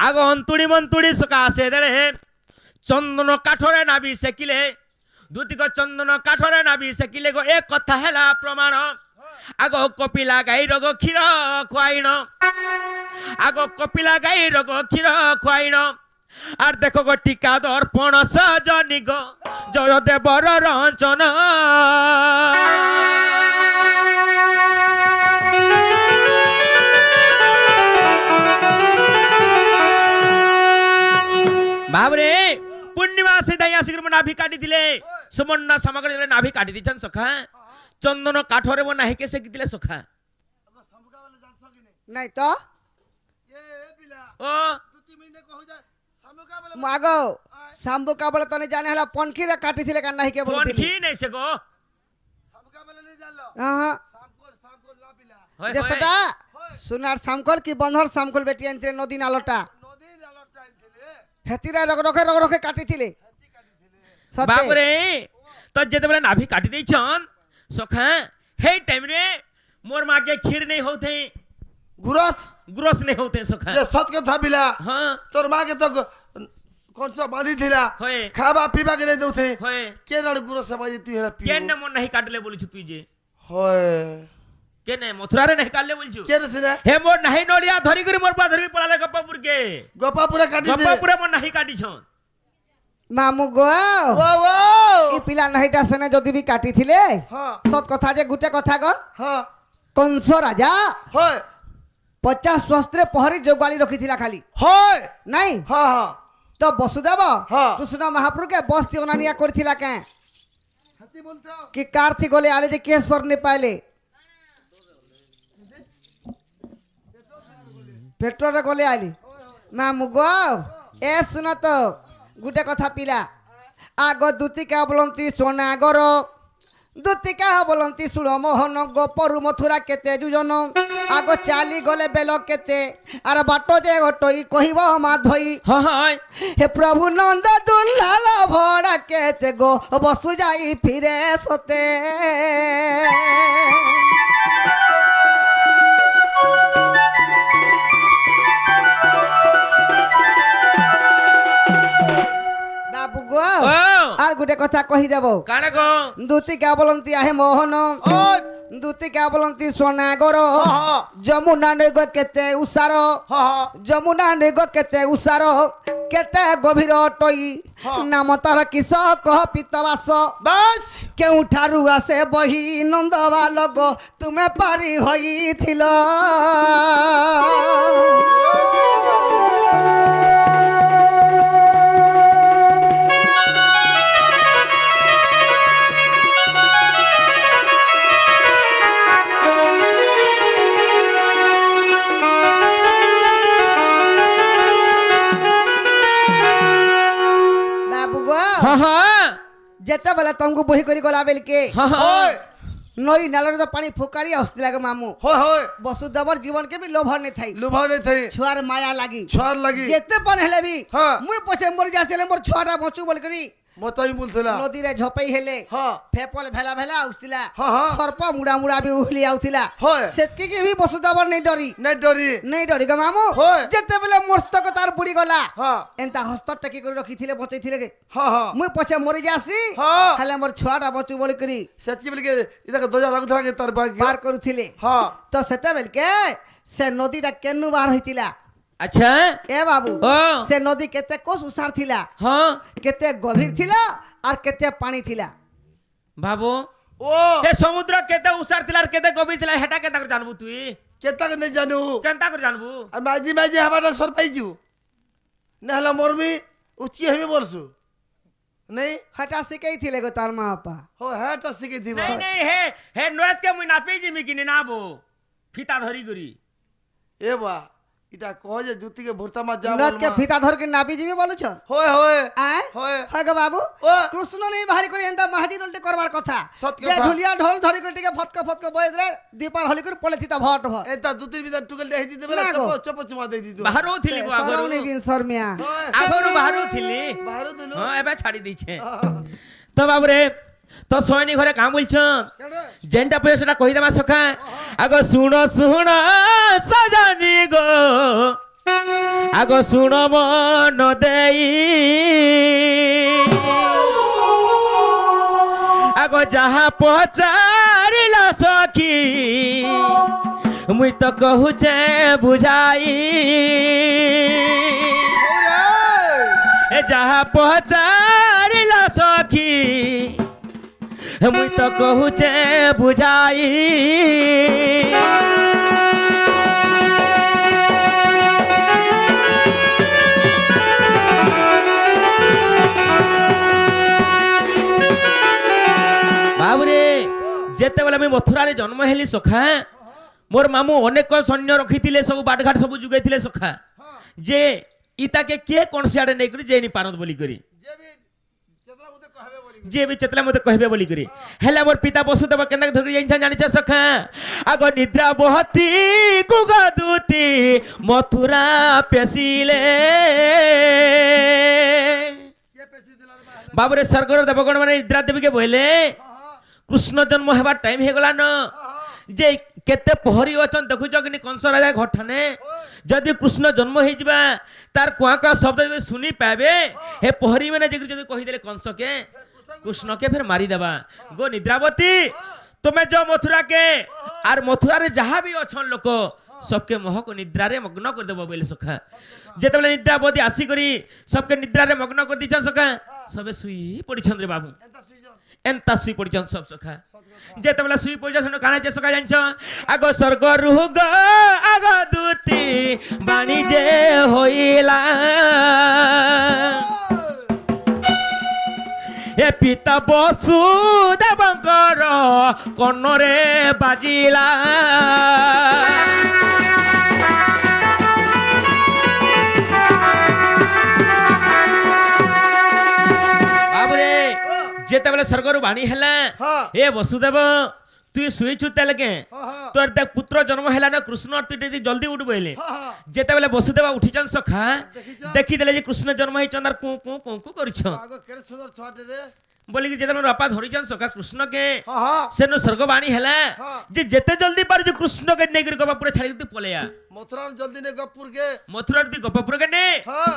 আগ অন্তুড়ি মন্তুড়ি সকা আসে দেড়ে চন্দন কাঠরে নাভি সেকিলে দুতিক চন্দন কাঠরে নাভি সেকিলে গো এ কথা হেলা প্রমাণ আগ কপিলা গাই রোগ ক্ষীর খুয়াইন আগ কপিলা গাই রোগ ক্ষীর খুয়াইন আর দেখো গো টিকা দর্পণ সজনি গো জয় দেবর রঞ্চন বাবরে পূর্ণিমা সে দাই আসি নাভি কাটি দিলে সুমন্না সামগ্রী নাভি কাটি দিচ্ছেন সখা চন্দন কাঠরে বো নাহি কেসে দিলে সখা সমকা বলে জানছ কি নে নাই তো এ পিলা ও তুই মিনে কহ যা সমকা বলে মাগো শাম্বু কাবলে তনে জানে হলা পনখিরে কাটিছিলে কান নাহি কে কোন বলতিলি কি নাই সে গো সমকা বলে নে জানলো হ্যাঁ সামকল লা পিলা হয় যে হয়। সেটা সোনার সামকল কি বন্ধর সামকল বেটি আনতে নদী নালটা নদী নালত চাইছিলে হেতিরা রক রখে কাটিছিলে সতে বাপরে তো যেতেবেলে নাভি কাটি দেইছন সখা হেই টাইম রে মোর মাকে ক্ষীর নেই হউতে গুরস গ্রস নেই হউতে সখা যে সত কথা পিলা হ্যাঁ তোর মা কে তো কোন সব বাঁধি থিলা হয় খাবা পিবা কে নাই দউথে হয় কে নাড় গুরস বাজি তুই হেরা পি কেন মোর নাহি কাটলে বলিছ তুই যে হয় কেন মথুরারে নাহি কাটলে বলছু কে রে সিনা হে মোর নাহি নড়িয়া ধরি করে মোর পা ধরি পলালে গপ্পাপুর কে গোপাপুরা কাটি দে গপ্পাপুরে মোর নাহি কাটিছন মামু গো ও ও এই পিলা নাহিটা সেনে যদি বি কাটিছিলে হ্যাঁ সত কথা যে গুটে কথা গো হ্যাঁ কংস রাজা হয় 50 বস্ত্রে পহরি যোগালি রখিছিলা খালি হয় নাই হ্যাঁ হ্যাঁ তো বসুদেব হ্যাঁ। কৃষ্ণ মহাপ্রভুকে বস্তি অনানিয়া করেছিলা কে হাতি বলছো कि कार्तिक गोले आले जे के स्वर ने पाले पेट्रोल रे गोले आली मा मुगो ए सुन तो गुटे कथा पिला आगो दूतिका बोलंती सोनागर दूतिका बोलंती सुण मोहन गोपरु मथुरा केते जुजन आगो चाली गले बेल केते आर बाटो जे गटई कहिबो मात भई হয় हे प्रभु नंद दुल्लाल भड़ा केते गो बसु जाई फिरे सोते बाबू गो ও আর গুটে কথা কহি দেব কানে গো दूतिका बोलंती आहे मोहन ওই दूतिका बोलंती सोनागर হ্যাঁ যমুনা নৈগ কেতে উষার হ্যাঁ হ্যাঁ যমুনা নৈগ কেতে উষার কেতে গভীর টই হ্যাঁ। নাম তার কিস কহ পিতবাস বাস কেউঠারু আসে বহি নন্দবা লগ তুমি পারি হইছিল বাবু গো হ্যাঁ যেতেবেলে তমকু বহি করি গলা বেলকে হ্যাঁ হয় নই নালরে তো পানি ফুকারি আসতে লাগে মামু হয় হয় বসুদেবর জীবনকে বি লোভ নেই থাই লুভা নেই থাই ছুয়ার মায়া লাগি ছড় লাগি যেতে পান হেলে বি হ্যাঁ। মুই পছে মরি যাইছিলে মোর ছুয়াটা বঁচু বলি করি মতাই বলছিলা নদীরে ঝপেই হেলে হ্যাঁ ফেপল ভেলা ভেলা আউসতিলা হ্যাঁ, হ্যাঁ। সর্প মুড়া মুড়া বি উহলি আউতিলা হয়। সেতকি কি বি বসুদেবর নেই ডরি নাই ডরি নেই ডরি গো মামু হয়। যেতেবেলে মস্তক তার বুড়ি গলা হ্যাঁ এন্তা হস্তটা কি করে রখিছিলে বচাইছিলে গে হ্যাঁ হ্যাঁ মুই পছে মরি যাসি হ্যাঁ হেলে মোর ছুয়াটা বঁচু বলি করি সেতকি বলি কে ইদাকে দজা লাগু থাকে তার ভাগ্য পার করুছিলে হ্যাঁ তো সেতেবেলকে সে নদীটা কেনু বার হইতিলা আচ্ছা এ বাবু ও সে নদী কেতে কোষ উষার থিলা হ্যাঁ কেতে গভীর থিলা আর কেতে পানি থিলা বাবু ও হে সমুদ্র কেতে উসার ছিল আর কেতে গভীর ছিল হেটা কেতা করে জানবু তুই কেতাকে নেই জানু কেনতা করে জানবু আর মাঝি মাঝি হাবাটা সর পাইছু না হলে মরমি উচকি হেমি বলছু নেই হটা শিখাই থিলে গো তার মা বাপা হো হ্যাঁ তা শিখে দিব নাই নাই হে হে নরেশ কে মুই নাপি জিমি কিনি নাবো ফিতা ধরি করি এ বা এটা কয় যে দুতিকে ভর্তা মা যা নদ কে ফিতা ধর के नापी जीवी বলছ হয় হয় আয় হয় হয় গো বাবু ও কৃষ্ণ নেই ভারি করে এন্তা মাহাজি দলতে করবার কথা সত যে কথা। ঢুলিয়া ঢোল ধরি করে টিকে ফটকা ফটকা বয়ে দে দীপার হলি করে পলেছিতা ভট ভট এটা দুতির ভিতর টুকেল দেই দিতে বলে না গো। চপ চুমা দেই দিত ବାହାରୁ ଥିଲି ମୁଁ ଆଗରୁ সরমনি বিন শর্মিয়া ଆଗରୁ ବାହାରୁ ଥିଲି বাহির দিল ହଁ ଏବେ ଛାଡି ଦେଇଛେ ତ ବାବୁରେ ତ ସୈନି ଘରେ କାଁ ବୋଲଛନ୍ ଯେନ୍ଟା ପଇସା ସେଟା କହିଦେମା ସଖା ଆଗ ଶୁଣ ଶୁଣ ସଜନି ଗୋ ଆଗ ଶୁଣ ମନ ଦେଇ ଆଗ ଯାହା ପଚାରିଲ ସଖୀ ମୁଇଁ ତ କହୁଛେ ବୁଝାଇ ଏ ଯାହା ପଚାରିଲ ସଖୀ ମୁଇଁ ତ କହୁଛେ ବୁଝାଇ ବାବୁରେ ଯେତେବେଳେ ମୁଇଁ ମଥୁରାରେ ଜନ୍ମ ହେଲି ସଖା মোর মামু অনেক সৈন্য রখিলে সব বাটঘাট সব যুগাইলে সখা যে ইতাকে কে কোন সিয়াড়ে নেই করে যেনি পারত বলি করি যে বি চেতলা মতে কহবে বলি করি হেলা মোর পিতা বসুদেব কেনা ধরি জানিছ জানিছ সখা আগ নিদ্রা বহতি কুগদুতি মথুরা পেশিলে বাবুরে স্বর্গর দেবগণ মানে নিদ্রা দেবীকে বইলে কৃষ্ণ জন্ম হবার টাইম হয়ে গলা ন যে কেতে পহরি অছন দেখুছ কি কংস রাজা ঘটানে যদি কৃষ্ণ জন্ম হয়ে যা তার কুয়া কুয়া শব্দ যদি শুনি পাবে হে পহরি মানে যদি কহিদেলে কংসকে কৃষ্ণকে ফের মারি দেবা গো নিদ্রাবতী তুমি যাও মথুরা কে আর মথুরারে যাহা বি অছন লোক सबके मोह को निद्रा रे मग्न कर देबो बोले सखा जेतबले निद्रावती आसी करी सबके निद्रा रे मग्न कर दिछन सखा सबे सुई पडिछन रे बाबू एंता सुई पडिछन सब सखा जेतबले सुई पडिछन काना जे सखा जानछ आगो स्वर्ग रुग आगो दूती बाणी जे होइला ए पिता बसुदेवंकर कन्नरे बाजिला बाबरे जेतेबेले स्वर्गरु बाणी हेला ए वसुदेव तुई सुईछु तेलके तोर देख पुत्र जन्म हेला न कृष्ण तु जल्दी उठ बोले जेतेबेले वसुदेव उठिचन सखा देखि देले जे कृष्ण जन्म है चंदर कु कु कु कु करिछ आगो केरे सुंदर छाटे रे बोली कि जेतेबेले बापा धरिचन सखा कृष्ण के सेनो स्वर्ग बाणी हेला जे जेते जल्दी पार जे कृष्ण के नै कर गपा पूरा छाड़ी दे पलेया मथुरा जल्दी ने गपुर के मथुरा दी गपपुर के ने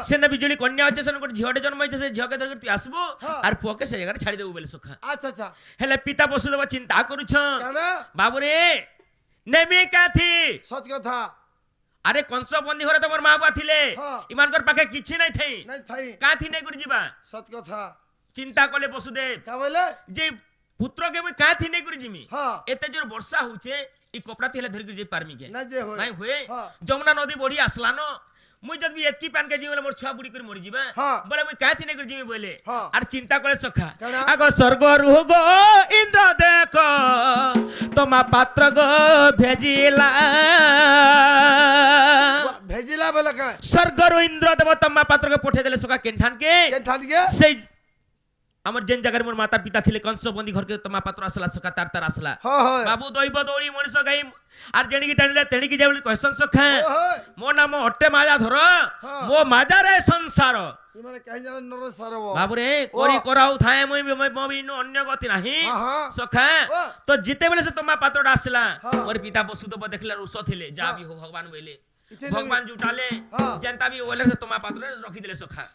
सेने बिजली कन्या अछि सेने कोट झियोटे जन्म है से झियो के धर तू आसबो आर पुओ के से जगह छाड़ी देबो बोले सखा अच्छा अच्छा हेले पिता वसुदेव चिंता करूछ काना बाबू रे नेमी काथी सत कथा अरे कंस बंदी घरे तमर मां बा थिले इमानकर पाके किछि नै थई नहीं थाई काथी नै कर जीवा सत कथा चिंता कले वसुदेव का बोले जे पुत्र के मैं काथी नै कर जिमी हां एते जोर वर्षा होचे ई कपड़ा थिले धरि कर जे पारमी के नहीं जे होय नहीं हुए जमुना नदी बड़ी आसला न मुई जब भी एतकी पान के जीवले मोर छुआ बुड़ी कर मरि जीवा बोले मुई काथी नै कर जिमी बोले आर चिंता करे सखा आगो स्वर्ग रुगो इंद्र देखो तमा पात्र गो भेजिला भेजिला बोले का स्वर्ग रु इंद्र देव तमा पात्र के पठे देले सखा केठान के से हमर जेन जगह मोर माता पिता थिले कंस बंदी घर के तमा पात्र आसला सखा तार तार आसला बाबू दैव दौड़ी मनुष्य गाई आर जेणी की टाणिले तेणी की जेवली क्वेश्चन सखा मो नाम अट्टे माया धर मो माजा रे संसार इमाने कहि जान नर सरव बाबू रे कोरी कराउ थाए मो बिनु अन्य गति नाही सखा तो जिते बेले से तमा पात्र आसला और पिता वसुदेव देखले रुस थिले जा भी हो भगवान बोले भगवान जुटाले जनता भी बोले से तमा पात्र रखी देले सखा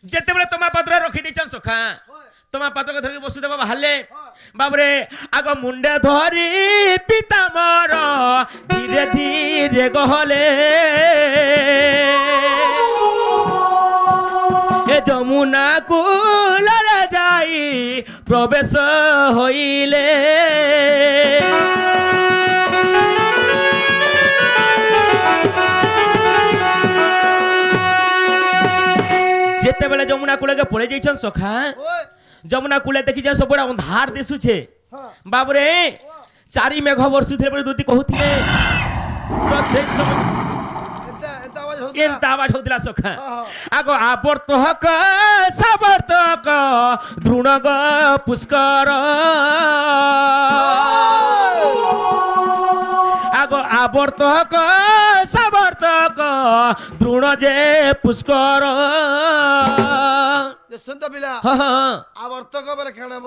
जेते बेले तमा पात्र रखी देचन सखा तमा पात्र के धरि वसुदेव बाहले बाबरे आगो मुंडे धरी पिता मोर धीरे धीरे गहले ए जमुना कूलरे जाई प्रवेश होइले जेते बेले जमुना कूले के पड़े जाइछन सखा जमुना कूले देखि जे सबरा अंधार दिसु छे बाबू रे चारी मेघ वर्षु थे बड़े दूती कहूथिले तो से समय ହଉଥିଲା। ଏନ୍ତା ଆବାଜ ହଉଥିଲା ସଖା ହଁ, ହଁ। ଆଗ ଆବର୍ତ୍ତକ ସାବର୍ତ୍ତକ ଦ୍ରୋଣଗ ପୁଷ୍କର আগ আবর্তক সাবর্তক দ্রোণ যে পুষ্কর যে শুনতো পিলা আবর্তক বলে খানাব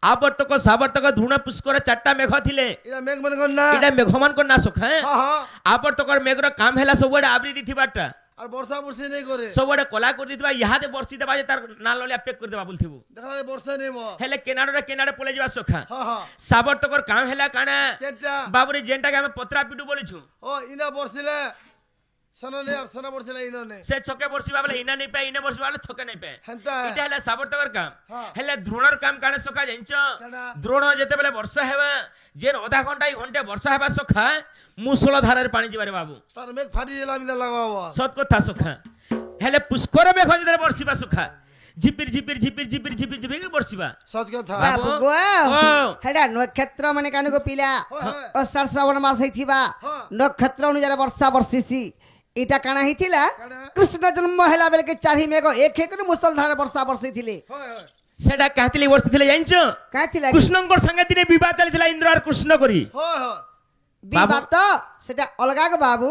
আবর্তক সাবর্তক দ্রোণ পুষ্কর চারটা মেঘ থিলে এটা মেঘ মানে না এটা মেঘমানকর না সখা হ্যাঁ হ্যাঁ আবর্তকর মেঘর কাম হেলা ସବୁଆଡେ আবরি দিথিবাটা আর বর্ষা বর্ষি নেই করে ସବୁଆଡେ কলা করে দিথিবা ইহাদে বর্ষি দেবা যে তার নাল নলিয়া পেক করে দেবা বলথিবু দেখা যায় বর্ষা নেই মো হেলে কেনাডে পলে যাবা সখা হ্যাঁ হ্যাঁ সাবর্তকর কাম হেলা কানা কেটা বাবুরে যেনটাকে আমি পত্রা পিটু বলিছু ও ইনা বর্ষিলে সনা নেই আর সনা বর্ষিলে ইনা নেই সে ছকে বর্ষিবা বলে ইনা নেই পায় ইনা বর্ষিবা বলে ছকে নেই পায় হেনতা এটা হেলা সাবর্তকর কাম হ্যাঁ। হেলে দ্রোণর কাম কানে সখা জানিছ কেডা? দ্রোণ যেতেবেলে বর্ষা হেবা যে অধা ঘন্টা বর্ষা হেবা সখা মুসল ধারার পানি যাবারে বাবু তার মেঘ ফাটি গেল আমি লাগাবো সত কথা সখা হেলে পুষ্কর মেঘ যেতে বর্ষিবা সখা ঝিপির ঝিপির ঝিপির ঝিপির ঝিপির ঝিপির বর্ষিবা সৎ কথা বাবু গো ও হেডা নক্ষত্র মানে কানুগো পিলা হয়। অষাঢ় শ্রাবণ মাস হইথিবা হ্যাঁ। নক্ষত্র অনুযায়ী ବର୍ଷା ବର୍ଷିছি এটা কানা হইଥିଲା কাଣା? কৃষ্ণ জন্ম হেলা বেলকে চারি মেঘ এক একরে মুসলধারে ବର୍ଷା ବର୍ଷିଥିଲେ হয় হয় সেটা কাহিলে বর্ষিলে জানিছ কাইଥିଲା কৃষ্ণঙ্কর সঙ্গে দিনে বিবাহ চালিଥିଲା ইন্দ্র আর কৃষ্ণ করি হয় হয় বিবাদ সেটা অলগা গো বাবু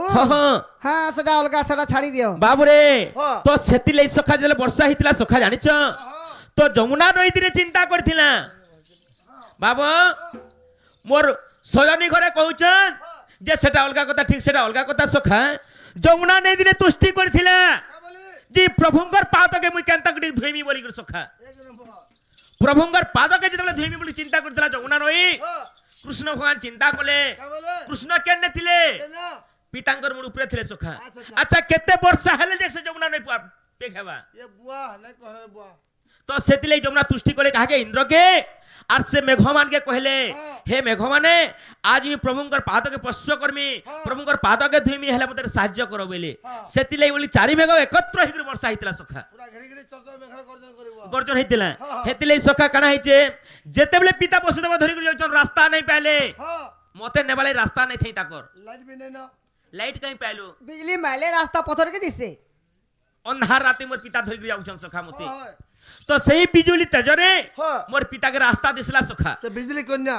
হ্যাঁ সেটা অলগা সেটা ছাড়ি দিও বাবুরে হ্যাঁ। তো সেতিলে সখা যেলে বর্ষা হইতিলা সখা জানিছ তো যমুনা নদী দিনে চিন্তা করিছিলা বাবু মোর সজনী ঘরে কହୁছন যে সেটা অলগা কথা ঠিক সেটা অলগা কথা সখা যমুনা নদী দিনে তুষ্টি করিছিলা যে প্রভুঙ্কর পাদকে মুই কেনতা কটি ধুইমি বলি করে সখা প্রভুঙ্কর পাদকে যেতলে ধুইমি বলি চিন্তা করিছিলা যমুনা নদী কৃষ্ণ ভগবান চিন্তা কলে কৃষ্ণ কেনে থিলে পিতাঙ্কর মুড় উপরে থিলে সখা আচ্ছা কেতে বর্ষা হেলে যে সে যমুনা নদী পেক হেবা এ বুয়া নাই কহে বুয়া তো সেতিলে যমুনা তুষ্টি করে কাকে ইন্দ্রকে আর সে মেঘমানকে কহিলে হে মেঘমানে আজ আমি প্রভুঙ্কর পাদকে স্পর্শ করমি প্রভুঙ্কর পাদকে ধুইমি হেলে মতে সাহায্য করো বলে সেতিলে বলি চারি মেঘ একত্র হইকি বর্ষা হইতিলা সখা পুরা ঘড়ি ঘড়ি চর্চা মেঘা গর্জন করিব গর্জন হইতিলা হেতিলে সখা কানা হইছে যেতেবেলে পিতা বসুদেব ধরি করে যাউছন রাস্তা নাই পাইলে হ্যাঁ মতে নেবালে রাস্তা নাই থাই তাকর লাইট বি নাই না লাইট কাই পাইলো বিজলি মাইলে রাস্তা পথরকে দিছে অন্ধার রাতে মোর পিতা ধরি করে যাউছন সখা মতে হয় তো সেই বিজুলি তেজরে হ্যাঁ মোর পিতাকে রাস্তা দিছিলা সখা সে বিজলি কন্যা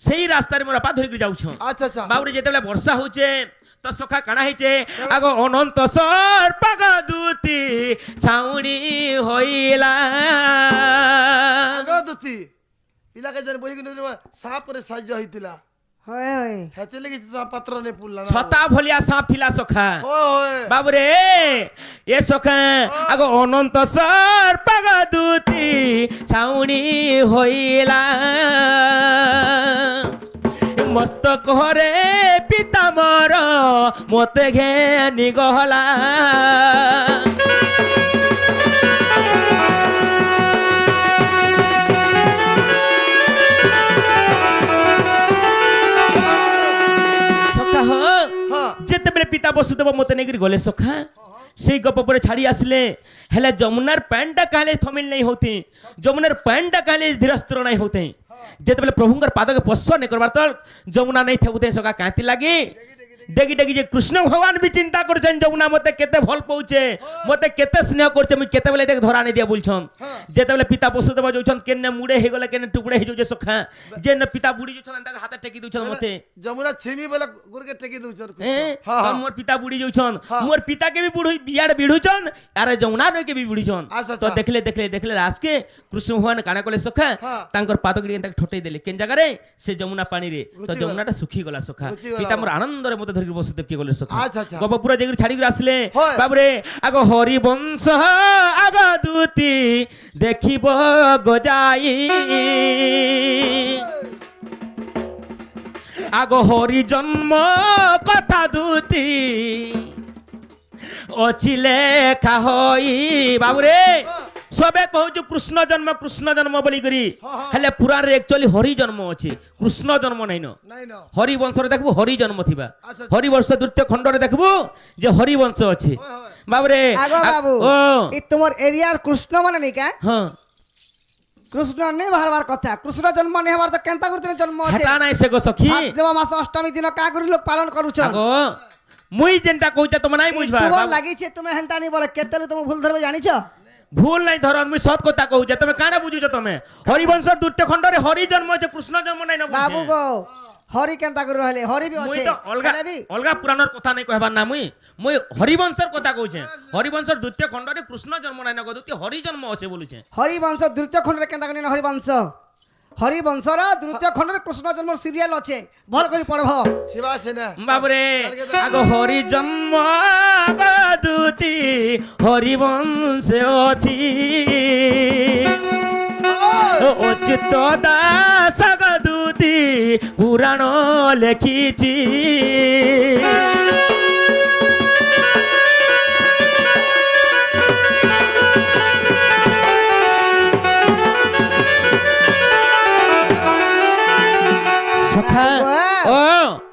সেই রাস্তারে মোর আপা ধরি করে যাউছন আচ্ছা আচ্ছা বাবুরে যেতেবেলে বর্ষা হচ্ছে তো সখা কানা হইছে আগ অনন্ত সর্পগ দূতি ছাউনি হইলা আগদতি ইলাকে জানি বই কিনে সাপরে সাহায্য হইতিলা হয় হয় হেতে লাগি তো পাত্র নে পুল্লা না ছতা ভলিয়া সাপ থিলা সখা হয় বাবুরে এ সখা আগ অনন্ত সর্পগ দূতি ছাউনি হইলা মস্তক হরে পিতা মর মতে ঘেনি গহলা সখা হ্যাঁ যেতেবেলে পিতা বসুদেব মতে নেইকি গলে সখা সেই গপ পরে ছাড়ি আসলে হেলে যমুনার প্যান্টটা কালে থমিল নাই হতে যমুনার প্যান্টটা কালে ধীরস্ত্র নাই হতে যেতেবেলে প্রভুঙ্কর পাদকে স্পর্শ নাই করবার তল যমুনা নাই থাকুতে সখা কাঁতি লাগি ডেগি ডেগি যে কৃষ্ণ ভগবান বি চিন্তা করছেন যমুনা মতে কেতে ভাল পৌঁছে মতে কেতে স্নেহ করছে মুই কেতেবেলে দেখ ধরা নাই দিয়া বলছন যেতেবেলে পিতা বসুদেব যাউছন কেনে মুড়ে হয়ে গলে কেনে টুকড়ে হয়ে যাউছে সখা যে পিতা বুড়ি যাউছন তাকে হাতে টেকি দউছন মতে যমুনা ছিমি বলে গুরকে টেকি দউছর হ্যাঁ হ্যাঁ মোর পিতা বুড়ি যাউছন হ্যাঁ। মোর পিতাকে বি বুড়ি বিয়াড়ে বিড়ুছন আরে যমুনা নইকে বি বুড়িছন আচ্ছা, তো আচ্ছা। দেখলে আজকে কৃষ্ণ ভগবান কানা কলে সখা হ্যাঁ। তাঙ্কর পাদগড়ি তাকে ঠোটাই দেলে কেন জায়গারে সে যমুনা পানি রে তো ঘুচি যমুনাটা শুখি গলা সখা ঘুচি গলা। পিতা মোর আনন্দরে মতে ধরি বসুদেব কি গলে সখা আচ্ছা, আচ্ছা। গপপুরা যেগুলো ছাড়ি করে আসলে হয়। বাবুরে আগ হরি বংশ আগ দূতি দেখিব গজাই আগ হরি জন্ম কথা দূতি অছি লেখা হই বাবুরে সবে কହୁଛୁ কৃষ্ণ জন্ম বলি করি হেলে পুরাণে একচুয়ালি হরি জন্ম আছে কৃষ্ণ জন্ম নাই ন নাই না হরি বংশরে দেখবু হরি জন্ম থিবা আচ্ছা। হরি বংশ দ্বিতীয় খণ্ডরে দেখবু যে হরি বংশ আছে হয়, হয়। বাবুরে আগো বাবু ও এই তোমার এরিয়ার কৃষ্ণ মানে নেই কা হ্যাঁ কৃষ্ণ নেই বাহারবার কথা কৃষ্ণ জন্ম নেই হবার তো কেনতা করতে জন্ম আছে হেটা নাই সে গো সখী ভাদ্রব মাস অষ্টমী দিন কা করি লোক পালন করুছন আগো মুই যেনটা কইতা তোমরা নাই বুঝবা তোমার লাগিছে তুমি হেনতা নি বলে কেতেলে তুমি ভুল ধরবে জানিছো ভুল নাই ধরন মুই সৎ কথা কইছে তুমি কানা বুঝুছ তুমি হরিবংশর দ্বিতীয় খণ্ডরে হরি জন্ম হইছে কৃষ্ণ জন্ম নাই না বাবু গো হরি কেনতা করে রহলে হরি বি মুই আছে তো অলগা হেলে বি অলগা পুরাণর কথা নাই কহবার না মুই হরিবংশর কথা কইছে হরিবংশর দ্বিতীয় খণ্ডরে কৃষ্ণ জন্ম নাই না দ্বিতীয় হরি জন্ম আছে বলুছে হরি বংশ দ্বিতীয় খণ্ডরে কেনতা করে হরি বংশ হরি বংশর দ্বিতীয় খণ্ডরে কৃষ্ণ জন্ম সিরিয়াল আছে ভাল করে পড়ব ঠিক আছে না বাবরে আগ হরি জন্ম দুতি হরিবংশে অছি অচ্যুত দাস দুতি পুরাণ লেখিছি ও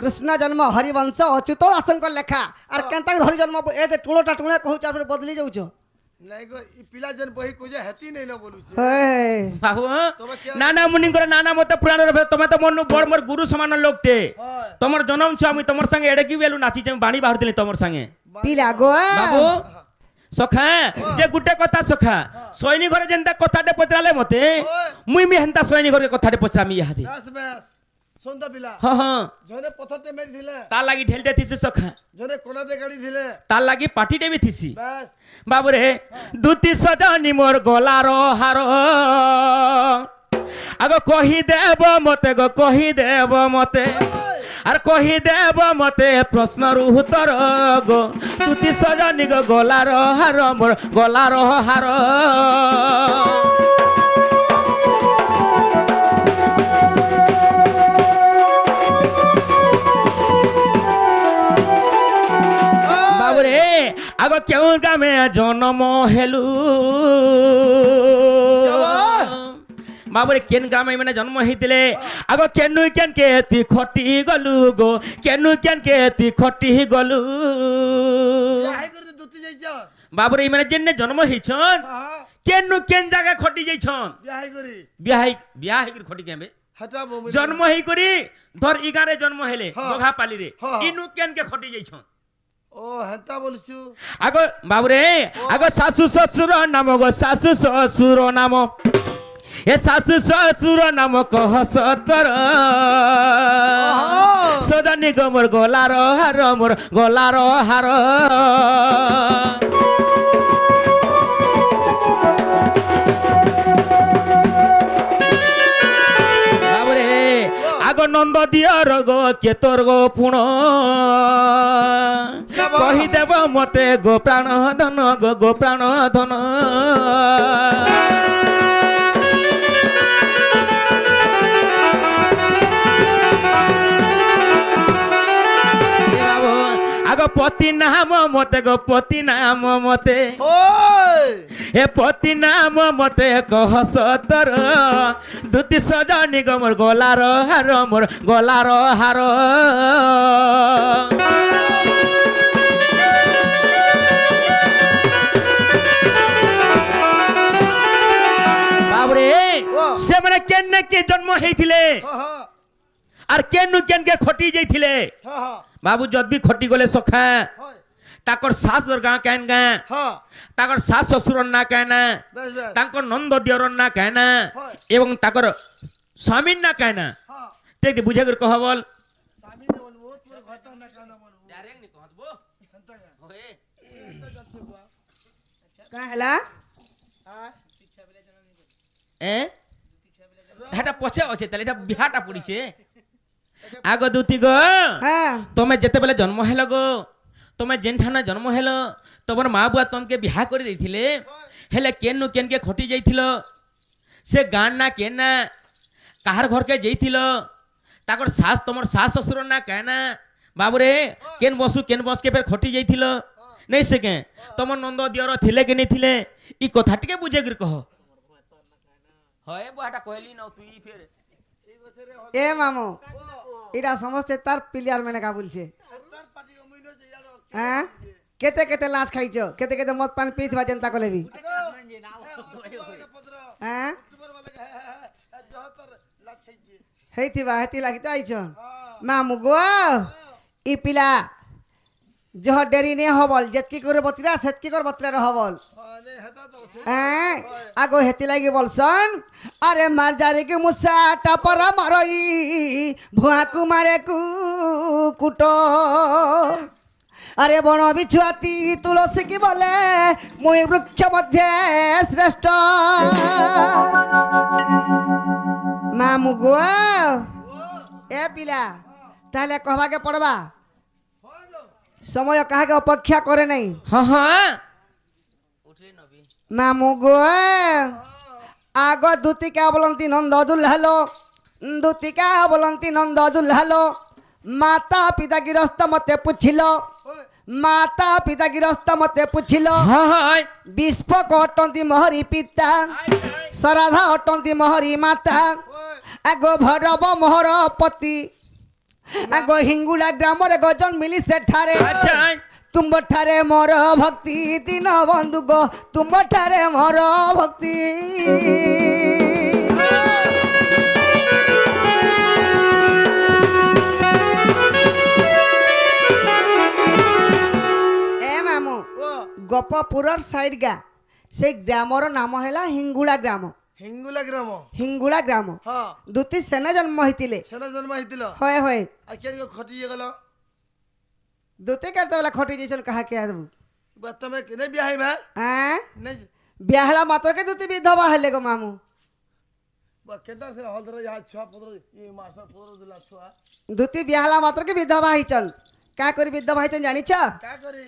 কৃষ্ণ জন্ম হরি বংশ অচ্যুত দাসঙ্কর লেখা আর কেনতা হরি জন্ম এ টুলোটা টুলে কহুছ আর বদলি যাউছ নাই গো ই পিলা যেন বহি কইছে হেতি নাই না বলুছে হ্যাঁ বাবু নানা মুনি করে নানা মতে পুরাণের তুমি তো মন বড় মোর গুরু সমান লোকটে তোমার জনম ছ আমি তোমার সঙ্গে এড়ে কি বেলু নাচি আমি বাণী বাহুতিলি তোমার সঙ্গে পিলা গো বাবু সখা যে গুটে কথা সখা সৈনী ঘরে যেনতা কথাতে পচরালে মতে মুই মি হেনতা সৈনী ঘরে কথাতে পচরামি ইহাদে বাস বাস সুন্দর পিলা হ হ জনে পথরতে মেরি দিলে তার লাগি ঢেলতে থিসি সখা জনে কোনাতে গাড়ি দিলে তার লাগি পাটিতে বি থিসি বাস বাবুরে দুতি সজানি মোর গলার হার আগ কহি দেব মতে গো কহি দেব মতে আর কহি দেব মতে প্রশ্নর উত্তর গো দুতি সজানি গো গলার হার মোর গলার হার বাবুরে আগ কেউ গ্রামে জন্ম হেলু বাবুরে কেন গ্রামে মানে জন্ম হইতিলে আগ কেনু কেন কে তি খটি গলু গো কেনু কেন কে তি খটি গলু হাই করে দুতি যাইছ বাবুরে মানে জেনে জন্ম হইছন হ্যাঁ কেনু কেন জায়গা খটি যাইছন হাই করি বিয়া হই খটি কেবে হাটা বমি জন্ম হই করি ধর ইগারে জন্ম হেলে হ্যাঁ। বঘা পালিরে হ্যাঁ। ইনু কেন কে খটি যাইছন ও হেতা বলছু আগ বাবুরে আগ শাশু শ্বশুর নাম গো শাশু শ্বশুর নাম এ শাশু শ্বশুর নাম কহ সতর সদানি গো মোর গলার হার মোর গলার হার বাবুরে আগ নন্দ দিয়র গো কে তোর গো পুণ কহি দেব মতে গো প্রাণ ধন গো প্রাণ ধন আগ পতি নাম মতে গো পতি নাম মতে ওই এ পতি নাম মতে কহ সতর দুতি সজানি গো মোর গলার হার মোর গলার হার বাবরে সে মানে কেন কে জন্ম হইছিলে হ্যাঁ আর কেন কেন কে খটি যাইছিলে হ্যাঁ বাবু যদ বি খটি গলে সখা হয় তাকর শাশুর গাঁ কেন গাঁ হ্যাঁ তাকর শাশ শ্বশুর না কেনা বেশ বেশ তাঙ্কর নন্দ দিয়র না কেনা হয়। এবং তাকর স্বামীর না কেনা হ্যাঁ দেখি বুঝে করে কহ বল স্বামী বলবো তোর ঘরটা না কেন বলবো কা হেলা এটা পছে আছে তাহলে এটা বিহাটা পড়িছে আগ দুতি গো হ্যাঁ তুমি যেতেবেলে জন্ম হেল গো তুমি যেনঠানা জন্ম হেল তোমার মা বুয়া তোমাকে বিহা করে দিয়েছিলে হেলে কেন কেনকে খটি যাইছিল সে গান না কেন না কাহার ঘরকে যাইছিল তাকর শাশ তোমার শাশ শ্বশুর না কেনা বাবুরে কেন বসকে ফের খটি যাইছিল নেই সে কে তোমার নন্দ দিয়র থিলে কে নেইছিলে ই কথা টিকে বুঝে গির কহ হয় বুয়াটা কইলি না তুই ফের এ মামু এটা সমস্ত তার প্লেয়ার মানে কা বলছে হ্যাঁ কেতে কেতে লাঞ্চ খাইছ কেতে কেতে মদ পানি পিথবা জনতা কলেবি হ্যাঁ ହେଇଥିବା ହେତି ଲାଗି ତ ଆଇଛନ୍ ମାମୁ ଗୋ ଇ ପିଲା जह डेरी ने हबल जेतकी करे बतिरा सेतकी कर बतिरा हबल নে হেটা তো আছে আগো হেতি লাগি বলছন আরে মার জারি কি মুসা টাপরা মারই ভুয়া কুমারে কুট আরে বন বিছুয়াতি তুলসী কি বলে মুই বৃক্ষ মধ্যে শ্রেষ্ঠ মা মুগো এ পিলা তাহলে কহবাকে পড়বা সময় কাহাকে অপেক্ষা করে নাই হ্যাঁ হ্যাঁ মামু গো আগ দুতিকা বলন্তি নন্দ দুল্হালো দুতিকা বলন্তি নন্দ দুল্হালো মাতা পিতা গৃহস্থ মতে পুছিল মাতা পিতা গৃহস্থ মতে পুছিল হ্যাঁ হ্যাঁ বিস্ফোক অটন্তি মহরি পিতা সরাধা অটন্তি মহরি মাতা আগ ভৈরব মোহর পতি আগ হিঙ্গুলা গ্রামরে গজন মিলি সেঠারে আচ্ছা ତୁମ୍ଭଠାରେ ମୋର ଭକ୍ତି ଦିନ ବନ୍ଧୁ ଗୋ ତୁମ୍ଭଠାରେ ମୋର ଭକ୍ତି ଏ ମାମୁ ଗୋପପୁରର ସାଇଡ୍ ଗା ସେଇ ଗ୍ରାମର ନାମ ହେଲା ହିଙ୍ଗୁଳା ଗ୍ରାମ হিঙ্গুলা গ্রাম ହିଙ୍ଗୁଳା ଗ୍ରାମ হ্যাঁ ଦୁତି ସେନା ଜନ୍ମ ହେଇଥିଲେ সেনা জন্ম হইছিল ହଏ ହଏ আর কে খটিয়ে গেল ଦୁତି କେତେବେଳେ ଖଟି ଯାଇଛନ୍ କାହାକେ ଆଦବୁ বা তুমি কেনে বিয়া হইবা ଆଁ নেই ବିହା ହେଲା ମାତ୍ରକେ ଦୁତି ବିଧବା ହେଲେ গো ମାମୁ বা কেদার সে হলদর ইয়া ছুয়া পদর ই মাস্টার পদর দিলা ছুয়া ଦୁତି ବିହା ହେଲା ମାତ୍ରକେ ବିଧବା ହେଇଛନ୍ କାଁ କରି ବିଧବା ହେଇଛନ୍ ଜାଣିଛ কা করে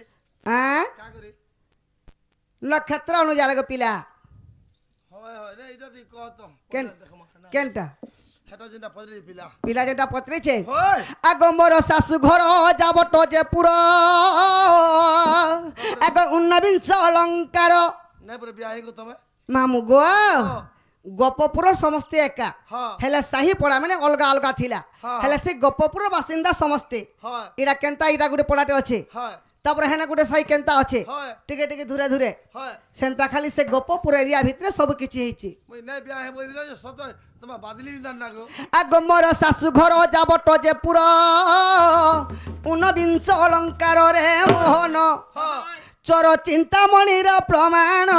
ଆଁ কা করে ନକ୍ଷତ୍ର ଅନୁଯାୟୀ ଗো ପିଲା হয় হয় রে এটা তুই কত কেন দেখো না କେନ୍ଟା সেটা যেটা পদরি পিলা ପିଲା ଯେନ୍ଟା ପତ୍ରିଛେ হয় ଆଗ ମୋର ଶାଶୁ ଘର ଯାବଟ ଯେ ପୁର ଆଗ ଉନ୍ନବିଂଶ ଅଳଙ୍କାର নাই পরে বিয়া হইগো তুমি ମାମୁ ଗୋ ଗୋପପୁର ସମସ୍ତେ ଏକା হ্যাঁ ହେଲେ ସାହି ପଡ଼ା ମାନେ ଅଲଗା ଅଲଗା ଥିଲା ହଁ। ହେଲେ ସେ ଗୋପପୁର ବାସିନ୍ଦା ସମସ୍ତେ হয় ଏଇଟା କେନ୍ତା ଏଇଟା ଗୋଟେ ପଡ଼ାଟେ ଅଛେ হয় ତାପରେ ହେନେ ଗୋଟେ ସାହି କେନ୍ତା ଅଛେ হয় ଟିକେ ଟିକେ ଧୁରେ ଧୁରେ হয় ସେନ୍ତା ଖାଲି ସେ ଗୋପପୁର ଏରିଆ ଭିତରେ ସବୁ କିଛି ହେଇଛି মই নাই বিয়া হইব দিলা যে সত তোমার বাদলি বিধান না গো আগ মোর ଶାଶୁ ଘର ଯାବଟ ଯେ ପୁର ଉନବିଂଶ ଅଳଙ୍କାରରେ ମୋହନ হ্যাঁ ଚୋର ଚିନ୍ତାମଣିର ପ୍ରମାଣ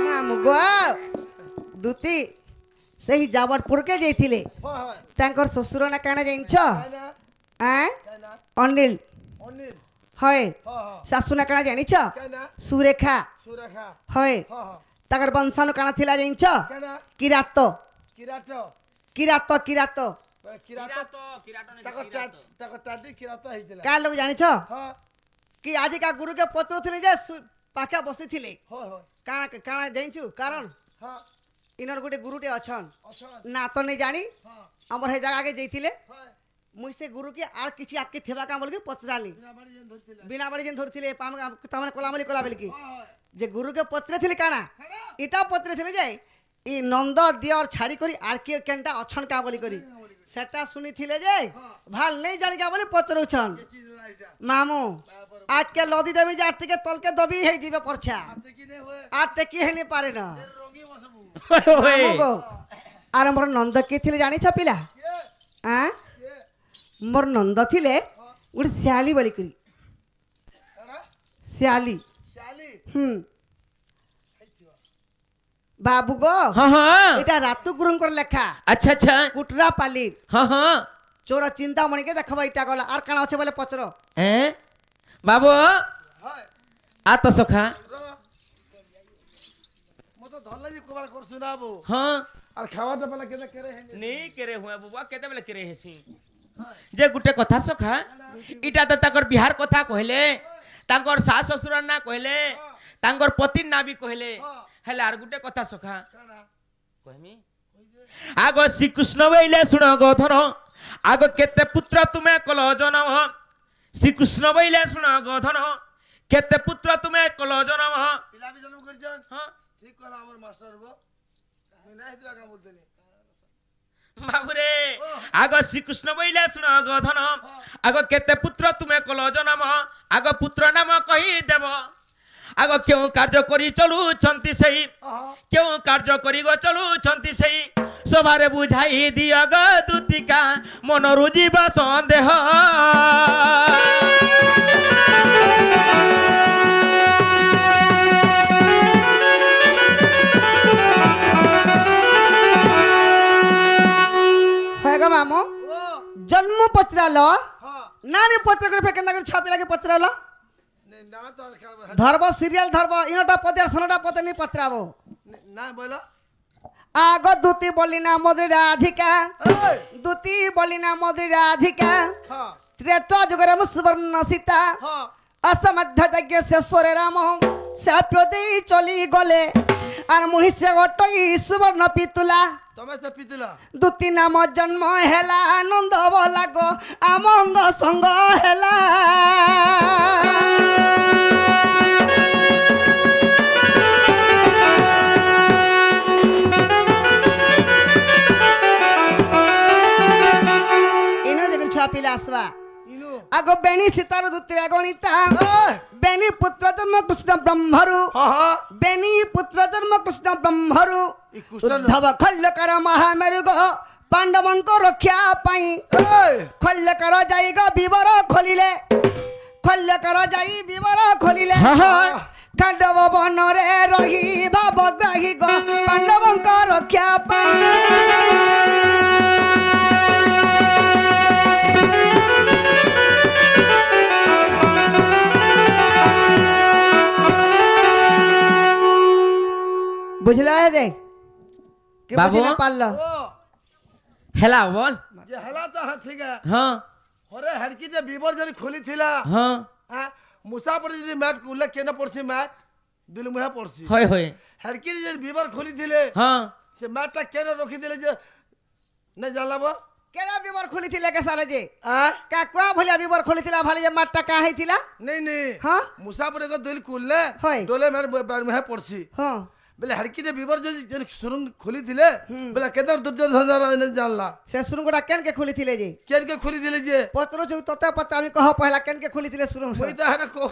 ମାମୁଁ ଗୋ ଦୁତି ସେହି ଯାବଟପୁରକେ ଯାଇଥିଲେ হয় হয় ତାଙ୍କର ଶ୍ୱଶୁର ନା କାଣା ଜାଣିଛ তাই না ଆଁ তাই না ଅନିଲ অনিল ହଏ হ্যাঁ হ্যাঁ ଶାଶୁ ନା କାଣା ଜାଣିଛ তাই না ସୁରେଖା সুরেখা ହଏ হ্যাঁ হ্যাঁ ତାଙ୍କର ବଂଶାନୁ କାଣା ଥିଲା ଜାଣିଛ কেন କିରାତ কিরাট କିରାତ କିରାତ কিরাট তাকে টাটি কিরাট হইছিল କାହା ଲୋକ ଜାଣିଛ হ্যাঁ କି ଆଜିକା ଗୁରୁକେ ପଚାରୁଥିଲେ ଯେ ପାଖେ ବସିଥିଲେ হয় হয় କାଣା କାଣା ଜାଣିଛୁ କାରଣ হ্যাঁ ଇନର ଗୋଟେ ଗୁରୁଟେ ଅଛନ୍ অছন ନା ତ ନେଇ ଜାଣି হ্যাঁ ଆମର ହେ ଜାଗାକେ ଯାଇଥିଲେ হয় ମୁଇଁ ସେ ଗୁରୁକେ ଆର୍ କିଛି ଆଗକେ ଥିବା କାଁ ବୋଲିକି ପଚାରିଲି বিনা বাড়ি যেন ধরছিল ବିନା ବାଡ଼ି ଯେନ୍ ଧରୁଥିଲେ ତାମାନେ କଲାମଲି କଲା ବୋଲିକି হয় হয় ଯେ ଗୁରୁକେ ପଚାରିଥିଲି କାଣା হ্যালো ଇଟା ପଚାରିଥିଲି ଯେ ଇ ନନ୍ଦ ଦିଅର ଛାଡ଼ି କରି ଆର୍ କିଏ କେନ୍ଟା ଅଛନ୍ କାଁ ବୋଲି କରି ସେଟା ଶୁଣିଥିଲେ ଯେ ভাল ନେଇ ଜାଣିକା ବୋଲି ପଚାରୁଛନ୍ চিজ না এটা ମାମୁଁ ଆଜକେ ଲଦି ଦେବି ଯେ ଆର୍ ଟିକେ ତଲକେ ଦବି ହେଇଯିବେ ପର୍ଛା আপনি কি নে হয় ଆର୍ ଟେକି ହେଇନି ପାରେ ନା রোগী বসবু ମାମୁଁ ଗୋ ଆରେ ମୋର ନନ୍ଦ କିଏ ଥିଲେ ଜାଣିଛ ପିଲା কে ଆଁ কে ମୋର ନନ୍ଦ ଥିଲେ ଗୋଟେ ଶିଆଳି ବୋଲିକରି কারা ଶିଆଳି শালি ବାବୁ ଗୋ হ্যাঁ হ্যাঁ এটা রাতু গুরুঙ্কর লেখা আচ্ছা আচ্ছা কুটরা পালি হ্যাঁ হ্যাঁ চোর চিন্তামণিকে দেখবা এটা গলা আর কানা আছে বলে পচর হ্যাঁ বাবু হয় আত সখা মতো ধরলাই কবার করছু না বউ হ্যাঁ আর খাওয়াটা পেলা কেন করে হেনি নেই কেরে হুয়া বুবা কেতেবেলে কেরে হেসি যে গুটে কথা সখা ইটা তো তাকর বিহার কথা কহিলে তাঙ্কর শাশ শ্বশুর না কহিলে তাঙ্কর পতির না বি কহিলে হেলে আর গুটে কথা সখা কানা কহিমি আগ শ্রীকৃষ্ণ বইলে শুণ গোধন আগ কেতে পুত্র তুমি কল জনম শ্রীকৃষ্ণ বইলে শুণ গোধন কেতে পুত্র তুমি কল জনম পিলা বি জন্ম করিছন হ্যাঁ ঠিক কলা আমার মাস্টার হবো নাই দিবা কাম বলতেনি বাবুরে আগ শ্রীকৃষ্ণ বইলে শুণ গোধন আগ কেতে পুত্র তুমি কল জনম আগ পুত্র নাম কহি দেব আগ কেউ কার্য করি চলুছন্তি সেই আহা। কেউ কার্য করি গো চলুছন্তি সেই সবারে বুঝাই দিও গো দুতিকা মনরু জীব সন্দেহ হয়ে গো মামু ও জন্ম পচরাল হ্যাঁ নানি পত্র করে ফের কেন্দা করে ছ পিলাকে পচরাল না তো আর খারাপ ধরব সিরিয়াল ধরব ইনোটা পদে আর সোনাটা পদে নি পচরাবো না বলো আগ দুতি বলি না মধুর রাধিকা এই দুতি বলি না মধুর রাধিকা হ্যাঁ ত্রেত যুগরে সুবর্ণ সীতা হ্যাঁ অসমধ্য যজ্ঞ শেষরে রাম সাপ্য দেই চলি গলে আর মহিষে অটই সুবর্ণ পিতুলা তুমি সে পিতুলা দুতি নাম জন্ম হেলা আনন্দ বলাগ আমন্দ সঙ্গ হেলা ইনো দেখুন ছুয়া পিলা আসবা ইনু আগ বেণী সীতার দুতিরা গণিতা এই বেণী পুত্র জন্ম কৃষ্ণ ব্রহ্মরু হ্যাঁ হ্যাঁ বেণী পুত্র জন্ম কৃষ্ণ ব্রহ্মরু এই কৃষ্ণ উদ্ধব খল্যকর মহামেরুগ পাণ্ডবঙ্ক রক্ষা পাই এই খল্যকর যাই গ বিবর খোলিলে খল্যকর যাই বিবর খোলিলে খাণ্ডব বনরে রহি ভাবগ্রাহী গ পাণ্ডবঙ্ক রক্ষা পাই বুঝলা রে কি বাবু? বুঝলা পারলো ও হেলা বল যে হেলা তো হ্যাঁ ঠিক আছে হ্যাঁ হরে হেড়কি যে বিবর যদি খোলি থিলা হ্যাঁ হ্যাঁ মুসাফর যদি ম্যাট কুলে কেন পড়ছি ম্যাট দিল মুহে পড়ছি হয় হয় হেড়কি যে বিবর খোলি দিলে হ্যাঁ সে ম্যাটটা কেন রখি দিলে যে না জানলাব কেডা বিবর খুলিছিলে কে সারে যে হ্যাঁ কাকুয়া ভলিয়া বিবর খুলিছিলা ভালি যে মাঠটা কা হইছিলা নেই নেই হ্যাঁ মুসাফর এক দিল কুললে হয়। ডোলে ম্যাট মুহে পড়ছি হ্যাঁ বেলে হেড়কি যে বিবর যদি সুরুং খোলি দিলে বেলে কেদার দুর্যোধন জানলা সে সুরঙ্গটা কেন কে খুলিছিলে যে কেন কে খুলি দিলে যে পত্র যুগ ততে পত্র আমি কহ পহলা কেন কে খুলিছিলে সুরঙ্গ ওই তো হ্যাঁ কো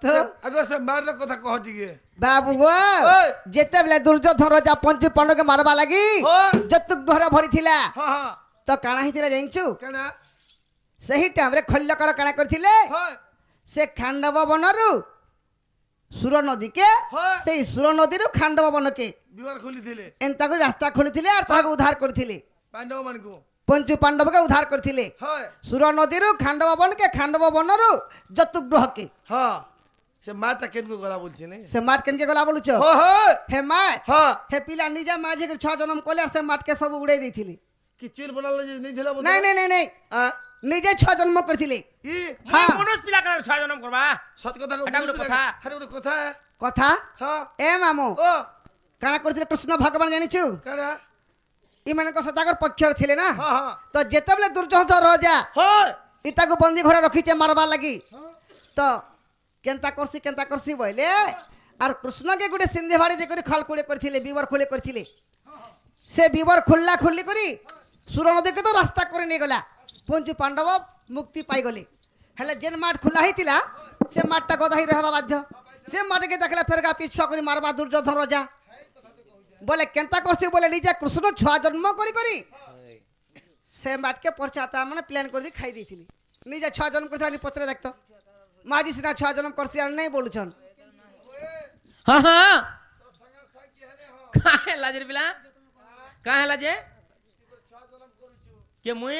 তো আগে সে ম্যাটের কথা কহ টিকে বাবু গো ওই। যেতেবেলে দুর্যোধন রাজা পঞ্চু পাণ্ডবকে মারবা লাগি হ্যাঁ যতুক ডোহরা ভরিছিলা হ্যাঁ হ্যাঁ তো কাଣା হইছিলা জানিছু কেন সেই টাইমরে খল্যকর কাଣା করছিলে হ্যাঁ সে খাণ্ডব বনরু সুর নদীকে হ্যাঁ। সেই সুর নদীরু খাণ্ডব বনকে বিবার খুলি দিলে এন্তা করে রাস্তা খুলিছিলে আর তাহাকে উদ্ধার কৰিছিলে পাণ্ডব মানকু পঞ্চু পাণ্ডবকে উদ্ধার কৰিছিলে হয় সুর নদীরু খাণ্ডব বনকে খাণ্ডব বনরু যতুক গ্রহকে হ্যাঁ সে মাটা কেন গলা বলছে না সে মাঠ কেনকে গলা বলুছ হ্যাঁ হে মাঠ হ্যাঁ হে পিলা নিজে মাঝে ছ জনম কলে আর সে মাঠকে সব উড়াই দিয়েছিলি কি চিল বনালে যে নেই দিলা নাই নাই নাই নাই হ্যাঁ নিজে ছ জন্ম কৰিছিলি ই হ্যাঁ। মনুষ পিলা কেন ছয় জনম করবা সত কথা এটা ଗୋଟେ কথা। আরে ଗୋଟେ কথা কথা হ্যাঁ এ মামু ও কাଣା କରିଥିଲେ কৃষ্ণ ভগবান জানিছু কারা ইমানଙ୍କ সদাগর পক্ষর ଥିଲେ না হ্যাঁ হ্যাঁ তো যেତେବେଳେ দুর্যোধন রাজা হয় ইতাକୁ বন্দি ঘরে রখিছে মারবার লাগি তো কেনতা করছি বইলে আর কৃষ্ণকে গোটে সিন্ধি ভাড়ি যে করে খল কুড়ে করছিলে বিবর খুলে করছিলে সে বিবর খুললা খুললি করি সুর নদীকে তো রাস্তা করে নিয়ে গলা পঞ্চু পাণ্ডব মুক্তি পাইগলে হেলে যেন মাঠ খোলা হয়েছিল সে মাঠটা গদাহি রহবা বাধ্য সে মাঠকে দেখলে ফেরগা পিছুয়া করে মারবা দুর্যোধন রাজা বলে কেনতা করছি বলে নিজে কৃষ্ণ ছুয়া জন্ম করি করি সে মাঠকে পরচাতা মানে প্ল্যান করে খাই দিয়েছিলি নিজে ছুয়া জন্ম করতে পত্রে দেখতো মাঝি সিনা ছুয়া জন্ম করছি আর নেই বলুছন হ্যাঁ হ্যাঁ কাহে হেলা যে পিলা কাহে হেলা যে কে মুই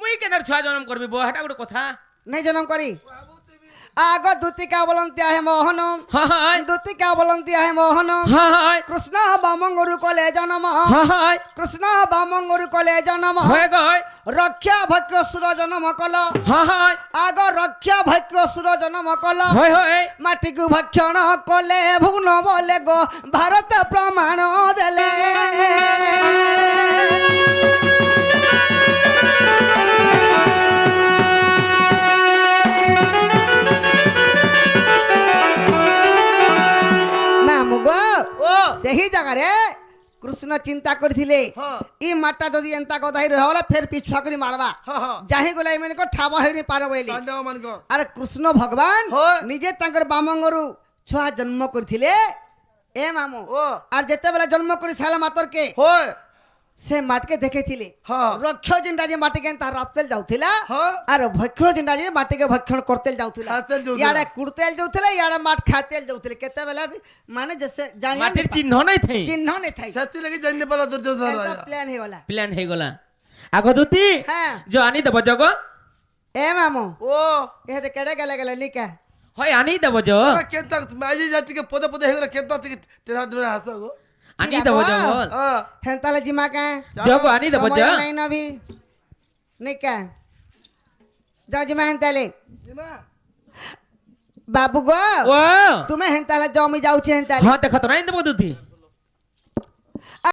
মুই কেন ছয় জনম করবি বো হেটা গোটে কথা নেই জন্ম করি আগ দুতিকা বলন্তিয়া হে মোহন হয় দুতিকা বলন্তিয়া হে মোহন হয় কৃষ্ণ বামঙ্গরু কলে জনম হয় কৃষ্ণ বামঙ্গরু কলে জনম হয় গয় রক্ষা ভক্য সুর জনম কল হয় আগ রক্ষা ভক্য সুর জনম কল হয় হয় মাটিকু ভক্ষণ কলে ভুন বলে গো ভারত প্রমাণ দেলে মামু গো ও ସେହି ଜାଗାରେ কৃষ্ণ চিন্তা করেছিলে হ্যাঁ ই মাটা যদি এন্তা গদাই রহলে ফের পিছুয়া করে মারবা হ্যাঁ হ্যাঁ যাহি গলে এমনি কো ঠাবা হইনি পারে বইলি তাণ্ডব মানকর আর কৃষ্ণ ভগবান হয়। নিজে তাঙ্কর বামঙ্গরু ছুয়া জন্ম করেছিলে এ মামু ও আর যেতেবেলা জন্ম করে সালা মাতরকে হয় সে মাটকে দেখেছিলে হ্যাঁ রক্ষ যেটা যে মাটিকে তার রাতেল যাଉଥିଲା হ্যাঁ আর ভক্ষণ যেটা যে মাটিকে ভক্ষণ করতে যাଉଥିଲା খাতেল যাଉଥିଲା। ইয়াড়ে কুড়তেল যাଉଥିଲା ইয়াড়ে মাঠ খাতেল যাଉଥିଲେ কেତେবেলা মানে যে জানি মাটির চিহ্ন নাই থাই চিহ্ন নেই থাই সেতি লাগি জানি পালা দুর্যোধন এটা রাজা প্ল্যান ହେଇଗଲା প্ল্যান হয়ে গলা আগো দুতি হ্যাঁ जो आनी दब जग এ মামু ও এতে কেডে গেলে গেলে নিকা হয় আনি দব जो কেনতা মাঝি জাতিকে পদে পদে হয়ে গেল কেনতা থেকে টেরা টেরা হাস গো আনি দব जग হ্যাঁ হেনতালে জিমা কা जग आनी दब সময় ज নাই নবি নিকা যাও জিমা হেনতালে জিমা বাবু গো ओ তুমি হেনতালে জমি যাউছে হেনতালে हां देखत নাই दब दुती